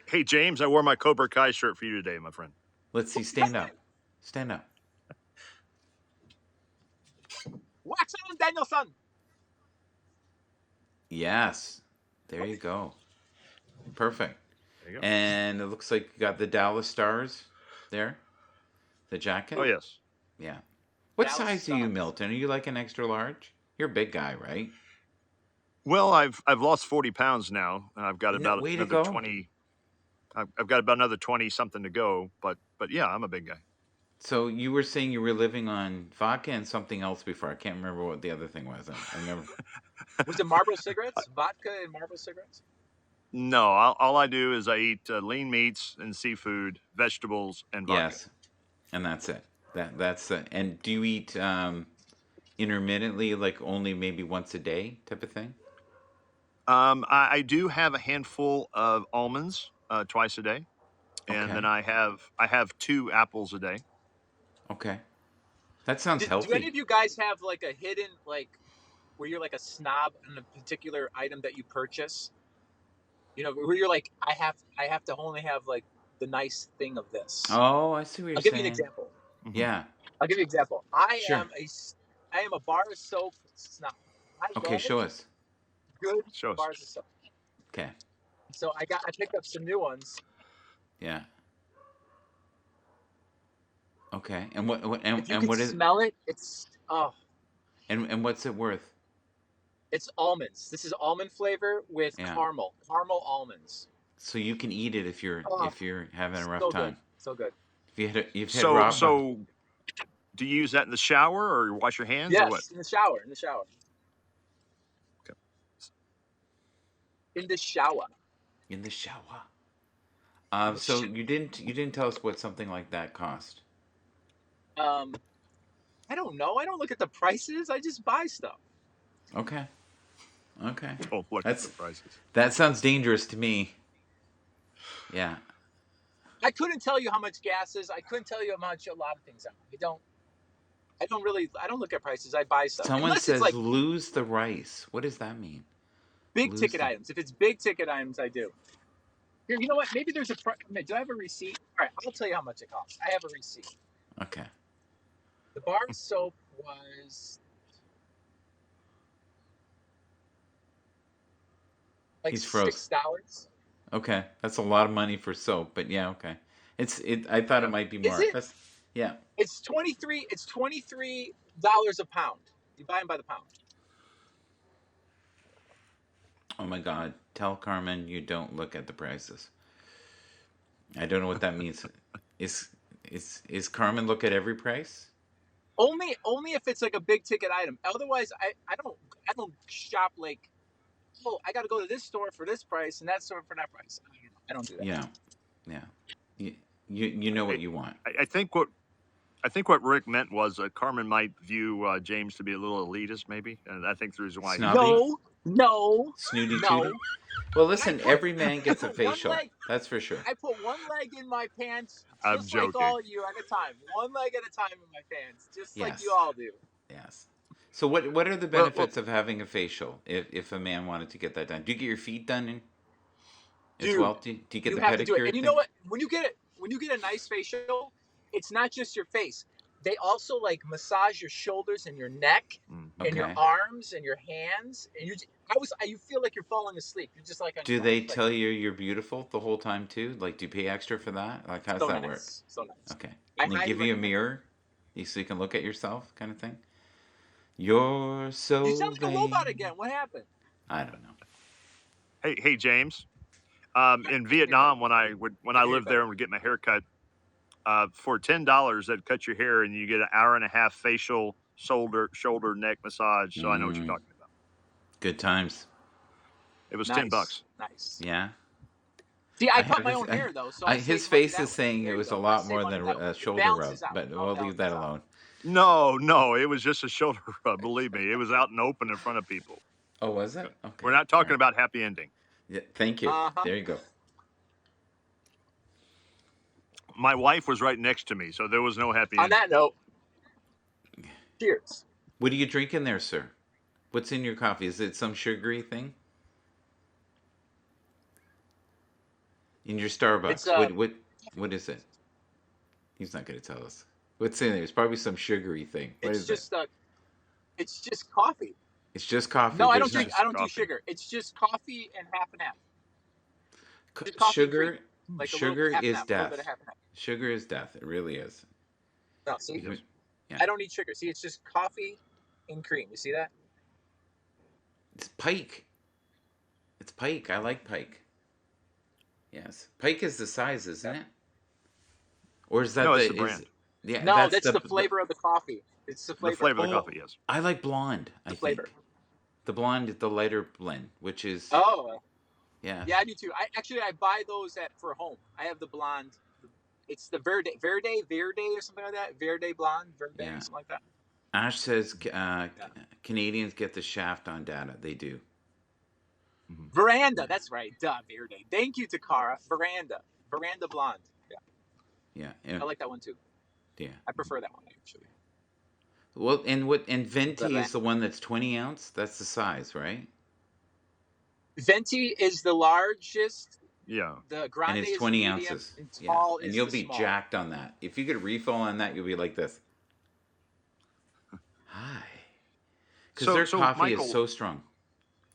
[SPEAKER 4] hey, James, I wore my Cobra Kai shirt for you today, my friend.
[SPEAKER 1] Let's see. Stand up. Stand up.
[SPEAKER 2] Wax on, Danielson.
[SPEAKER 1] Yes. There you go. Perfect.
[SPEAKER 4] There you go.
[SPEAKER 1] And it looks like you got the Dallas Stars there. The
[SPEAKER 4] Oh
[SPEAKER 1] jacket.
[SPEAKER 4] yes.
[SPEAKER 1] Yeah. What
[SPEAKER 2] Dallas
[SPEAKER 1] size are you,
[SPEAKER 2] Stars.
[SPEAKER 1] Milton? Are you like an extra large? You're a big guy, right?
[SPEAKER 4] Well, I've lost 40 pounds now, and I've got about
[SPEAKER 1] Way to
[SPEAKER 4] another
[SPEAKER 1] go.
[SPEAKER 4] 20. I've got about another 20 something to go. But yeah, I'm a big guy.
[SPEAKER 1] So you were saying you were living on vodka and something else before. I can't remember what the other thing was. I remember.
[SPEAKER 2] Was it Marlboro cigarettes? Vodka and Marlboro cigarettes?
[SPEAKER 4] No, all I do is I eat lean meats and seafood, vegetables, and vodka.
[SPEAKER 1] Yes, and that's it. That's it. And do you eat intermittently, like only maybe once a day type of thing?
[SPEAKER 4] I do have a handful of almonds twice a day, and then
[SPEAKER 1] Okay.
[SPEAKER 4] I have 2 apples a day.
[SPEAKER 1] Okay. That sounds
[SPEAKER 2] Do any
[SPEAKER 1] healthy.
[SPEAKER 2] of you guys have like a hidden, like, where you're like a snob on a particular item that you purchase? You know, where you're like, I have to only have like the nice thing of this.
[SPEAKER 1] Oh, I see what you're
[SPEAKER 2] I'll give you an
[SPEAKER 1] saying.
[SPEAKER 2] example.
[SPEAKER 4] Hmm.
[SPEAKER 1] Yeah.
[SPEAKER 2] I'll give you an example.
[SPEAKER 1] Sure.
[SPEAKER 2] I am a bar of soap snob. I
[SPEAKER 1] Okay,
[SPEAKER 2] love
[SPEAKER 1] show us.
[SPEAKER 2] good
[SPEAKER 4] Show us.
[SPEAKER 2] bars of soap.
[SPEAKER 1] Okay.
[SPEAKER 2] So I picked up some new ones.
[SPEAKER 1] Yeah. Okay. And
[SPEAKER 2] If you
[SPEAKER 1] and
[SPEAKER 2] could
[SPEAKER 1] what is
[SPEAKER 2] smell it,
[SPEAKER 1] and what's it worth?
[SPEAKER 2] it's almonds. This is almond flavor with
[SPEAKER 1] Yeah.
[SPEAKER 2] caramel almonds.
[SPEAKER 1] So you can eat it
[SPEAKER 2] Oh,
[SPEAKER 1] if you're having a rough
[SPEAKER 2] so good,
[SPEAKER 1] time.
[SPEAKER 2] so good.
[SPEAKER 1] If you've had
[SPEAKER 4] So
[SPEAKER 1] Rob.
[SPEAKER 4] so do you use that in the shower or wash your hands or what?
[SPEAKER 2] Yes, in the shower, in the shower,
[SPEAKER 4] Okay.
[SPEAKER 2] in the shower,
[SPEAKER 1] In the shower.
[SPEAKER 2] in the
[SPEAKER 1] So
[SPEAKER 2] shower.
[SPEAKER 1] you didn't tell us what something like that cost.
[SPEAKER 2] Um, I don't know. I don't look at the prices. I just buy stuff.
[SPEAKER 1] Okay. Okay.
[SPEAKER 4] Don't look at the
[SPEAKER 1] That's
[SPEAKER 4] prices.
[SPEAKER 1] that sounds dangerous to me. Yeah.
[SPEAKER 2] I couldn't tell you how much gas is. I couldn't tell you how much a lot of things are. I don't really. I don't look at prices. I buy stuff
[SPEAKER 1] Someone
[SPEAKER 2] unless it's
[SPEAKER 1] says
[SPEAKER 2] like
[SPEAKER 1] lose the rice. What does that mean?
[SPEAKER 2] big
[SPEAKER 1] Lose
[SPEAKER 2] ticket
[SPEAKER 1] the.
[SPEAKER 2] items. If it's big ticket items, I do. Here, you know what? Maybe there's a price. Do I have a receipt? All right, I'll tell you how much it costs. I have a receipt.
[SPEAKER 1] Okay.
[SPEAKER 2] The bar of soap was like
[SPEAKER 1] He's froze.
[SPEAKER 2] $6.
[SPEAKER 1] Okay. That's a lot of money for soap, but yeah, okay. I thought it
[SPEAKER 4] Yeah.
[SPEAKER 1] might be
[SPEAKER 2] Is
[SPEAKER 1] more.
[SPEAKER 2] it?
[SPEAKER 1] That's yeah.
[SPEAKER 2] It's 23. It's $23 a pound. You buy them by the pound.
[SPEAKER 1] Oh my god. Tell Carmen you don't look at the prices. I don't know what that means. Is is Carmen look at every price?
[SPEAKER 2] Only if it's like a big ticket item. Otherwise, I don't shop like oh, I got to go to this store for this price and that store for that price. I don't do that.
[SPEAKER 1] Yeah, yeah. You know what
[SPEAKER 4] I,
[SPEAKER 1] you want.
[SPEAKER 4] I think what Rick meant was Carmen might view James to be a little elitist, maybe, and I think the reason why he
[SPEAKER 1] Snobby,
[SPEAKER 2] No, no,
[SPEAKER 1] snooty
[SPEAKER 2] no.
[SPEAKER 1] tooty. Well,
[SPEAKER 2] And
[SPEAKER 1] listen, every man
[SPEAKER 2] I
[SPEAKER 1] gets a
[SPEAKER 2] put one
[SPEAKER 1] facial.
[SPEAKER 2] leg,
[SPEAKER 1] That's for sure.
[SPEAKER 2] I put one leg in my pants,
[SPEAKER 4] I'm
[SPEAKER 2] just like
[SPEAKER 4] joking.
[SPEAKER 2] all of you at a time. One leg at a time in my pants, just like you
[SPEAKER 1] Yes,
[SPEAKER 2] all do.
[SPEAKER 1] yes. So what are the
[SPEAKER 4] Well,
[SPEAKER 1] benefits of having a facial if a man wanted to get that done? Do you get your feet done as well?
[SPEAKER 2] Dude,
[SPEAKER 1] Do you get
[SPEAKER 2] you
[SPEAKER 1] the
[SPEAKER 2] have to do it. And
[SPEAKER 1] pedicure
[SPEAKER 2] you know
[SPEAKER 1] thing?
[SPEAKER 2] what? When you get a nice facial, it's not just your face. They also like massage your shoulders and your neck and your
[SPEAKER 1] Okay.
[SPEAKER 2] arms and your hands. And you feel like you're falling asleep. You're just like on
[SPEAKER 1] Do
[SPEAKER 2] your
[SPEAKER 1] they
[SPEAKER 2] back. Like
[SPEAKER 1] tell you you're beautiful the whole time too? Like, do you pay extra for that? Like, how does
[SPEAKER 2] so
[SPEAKER 1] that work?
[SPEAKER 2] nice, so nice.
[SPEAKER 1] Okay.
[SPEAKER 2] I
[SPEAKER 1] And they
[SPEAKER 2] highly
[SPEAKER 1] give you a
[SPEAKER 2] recommend it.
[SPEAKER 1] mirror so you can look at yourself, kind of thing. You're
[SPEAKER 2] You
[SPEAKER 1] so
[SPEAKER 2] sound like a robot
[SPEAKER 1] vain.
[SPEAKER 2] again. What happened?
[SPEAKER 1] I don't know.
[SPEAKER 4] hey James. In
[SPEAKER 2] I can hear you better.
[SPEAKER 4] Vietnam, when
[SPEAKER 2] I
[SPEAKER 4] I
[SPEAKER 2] can hear you
[SPEAKER 4] lived there
[SPEAKER 2] better.
[SPEAKER 4] and would get my hair cut, for $10, they'd cut your hair and you get an hour and a half facial, shoulder, neck massage. So I know what you're
[SPEAKER 1] Mm,
[SPEAKER 4] talking about.
[SPEAKER 1] good times.
[SPEAKER 4] It was $10.
[SPEAKER 2] Nice, nice.
[SPEAKER 1] Yeah.
[SPEAKER 2] See, I
[SPEAKER 1] I
[SPEAKER 2] cut
[SPEAKER 1] have
[SPEAKER 2] my
[SPEAKER 1] his.
[SPEAKER 2] own hair though, so I
[SPEAKER 1] His
[SPEAKER 2] save money
[SPEAKER 1] face
[SPEAKER 2] that
[SPEAKER 1] is
[SPEAKER 2] way.
[SPEAKER 1] saying it
[SPEAKER 2] There you
[SPEAKER 1] was a
[SPEAKER 2] go. I
[SPEAKER 1] lot
[SPEAKER 2] save
[SPEAKER 1] more
[SPEAKER 2] money
[SPEAKER 1] than
[SPEAKER 2] that way.
[SPEAKER 1] a
[SPEAKER 2] It
[SPEAKER 1] shoulder rub,
[SPEAKER 2] balances out.
[SPEAKER 1] but
[SPEAKER 2] All
[SPEAKER 1] we'll leave that
[SPEAKER 2] balances out.
[SPEAKER 1] alone.
[SPEAKER 4] No, it was just a shoulder rub. Believe me, it was out and open in front of people.
[SPEAKER 1] Oh, was it? Okay.
[SPEAKER 4] We're not
[SPEAKER 1] All
[SPEAKER 4] talking
[SPEAKER 1] right.
[SPEAKER 4] about happy ending.
[SPEAKER 1] Yeah, thank you.
[SPEAKER 2] Uh huh.
[SPEAKER 1] There you go.
[SPEAKER 4] My wife was right next to me, so there was no happy
[SPEAKER 2] On
[SPEAKER 4] ending.
[SPEAKER 2] that note, cheers.
[SPEAKER 1] What are you drinking there, sir? What's in your coffee? Is it some sugary thing? In your
[SPEAKER 2] It's
[SPEAKER 1] Starbucks? What is it? He's not going to tell us. What's in there? It's probably some sugary thing. What
[SPEAKER 2] it's
[SPEAKER 1] is it?
[SPEAKER 2] just it's just coffee.
[SPEAKER 1] It's just coffee.
[SPEAKER 2] No, I
[SPEAKER 1] There's
[SPEAKER 2] don't
[SPEAKER 4] It's
[SPEAKER 1] not
[SPEAKER 2] drink.
[SPEAKER 4] just
[SPEAKER 2] I don't do
[SPEAKER 4] coffee.
[SPEAKER 2] sugar. It's just coffee and half and half. Just coffee and cream,
[SPEAKER 1] sugar.
[SPEAKER 2] like a little
[SPEAKER 1] Sugar
[SPEAKER 2] half and
[SPEAKER 1] is
[SPEAKER 2] half, a little bit of
[SPEAKER 1] death.
[SPEAKER 2] half and half.
[SPEAKER 1] Sugar is death. It really is.
[SPEAKER 2] No, see,
[SPEAKER 4] Yes.
[SPEAKER 1] Yeah.
[SPEAKER 2] I don't need sugar. See, it's just coffee and cream. You see that?
[SPEAKER 1] It's Pike. It's Pike. I like Pike. Yes. Pike is the size, isn't it? Or is that
[SPEAKER 4] No, it's
[SPEAKER 1] the
[SPEAKER 4] the
[SPEAKER 1] is
[SPEAKER 4] brand.
[SPEAKER 1] yeah,
[SPEAKER 2] No,
[SPEAKER 1] that's
[SPEAKER 2] that's the flavor of the coffee. It's the
[SPEAKER 4] The
[SPEAKER 2] flavor.
[SPEAKER 4] flavor of the
[SPEAKER 1] Oh,
[SPEAKER 4] coffee, yes.
[SPEAKER 1] I like blonde, I
[SPEAKER 2] The flavor.
[SPEAKER 1] think. The blonde is the lighter blend, which is
[SPEAKER 2] Oh,
[SPEAKER 1] yeah.
[SPEAKER 2] yeah, I do too. I buy those for home. I have the blonde. It's the Verde or something like that. Verde blonde, Verde,
[SPEAKER 1] Yeah.
[SPEAKER 2] something like that.
[SPEAKER 1] Ash says Canadians get the shaft on data. They do.
[SPEAKER 2] Veranda, that's right. Duh, Verde. Thank you, Takara. Veranda blonde. Yeah,
[SPEAKER 1] Yeah.
[SPEAKER 2] I like that one too.
[SPEAKER 1] Yeah.
[SPEAKER 2] I prefer that one actually.
[SPEAKER 1] Well, and Venti is the one that's 20 ounce. That's the size, right?
[SPEAKER 2] Venti is the largest.
[SPEAKER 4] Yeah.
[SPEAKER 2] The
[SPEAKER 1] And
[SPEAKER 2] grande
[SPEAKER 1] it's
[SPEAKER 2] is the
[SPEAKER 1] 20
[SPEAKER 2] medium,
[SPEAKER 1] ounces.
[SPEAKER 2] and
[SPEAKER 1] Yeah.
[SPEAKER 2] tall
[SPEAKER 1] And
[SPEAKER 2] is
[SPEAKER 1] you'll
[SPEAKER 2] the
[SPEAKER 1] be
[SPEAKER 2] small.
[SPEAKER 1] jacked on that. If you get a refill on that, you'll be like this. Hi. Because their
[SPEAKER 4] So
[SPEAKER 1] coffee is
[SPEAKER 4] Michael,
[SPEAKER 1] so strong.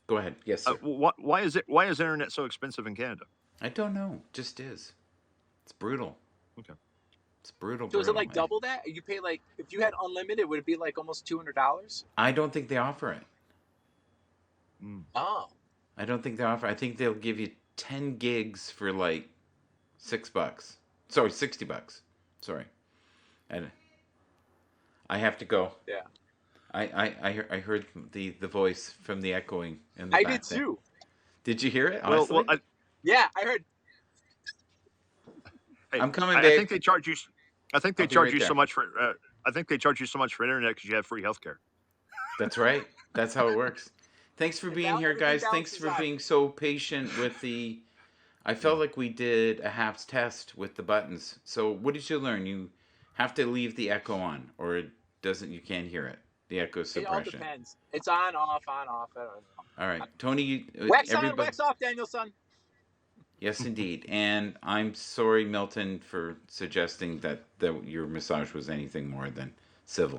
[SPEAKER 1] Go ahead. Yes, sir.
[SPEAKER 4] why is internet so expensive in Canada?
[SPEAKER 1] I don't know. Just is. It's brutal.
[SPEAKER 4] Okay.
[SPEAKER 1] It's brutal.
[SPEAKER 2] So is it like
[SPEAKER 1] man.
[SPEAKER 2] double that? You pay like if you had unlimited, would it be like almost $200?
[SPEAKER 1] I don't think they offer it.
[SPEAKER 2] Oh,
[SPEAKER 1] I don't think they offer. I think they'll give you 10 gigs for like $6. Sorry, $60. Sorry. I have to go.
[SPEAKER 2] yeah.
[SPEAKER 1] I heard the voice from the echoing in the
[SPEAKER 2] I
[SPEAKER 1] back
[SPEAKER 2] did
[SPEAKER 1] there.
[SPEAKER 2] too.
[SPEAKER 1] Did you hear it?
[SPEAKER 4] Well,
[SPEAKER 1] Honestly,
[SPEAKER 2] Yeah, I heard.
[SPEAKER 4] hey,
[SPEAKER 1] I'm coming,
[SPEAKER 4] I
[SPEAKER 1] babe.
[SPEAKER 4] think they charge you. I think they
[SPEAKER 1] I'll be
[SPEAKER 4] charge
[SPEAKER 1] right
[SPEAKER 4] you
[SPEAKER 1] there.
[SPEAKER 4] so much for. I think they charge you so much for internet because you have free healthcare.
[SPEAKER 1] That's right. That's how it works. Thanks for being here,
[SPEAKER 2] Everything
[SPEAKER 1] guys. Thanks
[SPEAKER 2] balances
[SPEAKER 1] for
[SPEAKER 2] out.
[SPEAKER 1] being so patient with the. I felt like we did a Happs test with the buttons. So what did you learn? You have to leave the echo on, or it doesn't. You can't hear it. The echo
[SPEAKER 2] It all
[SPEAKER 1] suppression.
[SPEAKER 2] depends. It's on, off, on, off. I don't know.
[SPEAKER 1] All right, Tony.
[SPEAKER 2] Wax on,
[SPEAKER 1] Everybody.
[SPEAKER 2] wax off, Danielson.
[SPEAKER 1] Yes, indeed. And I'm sorry, Milton, for suggesting that your massage was anything more than civil.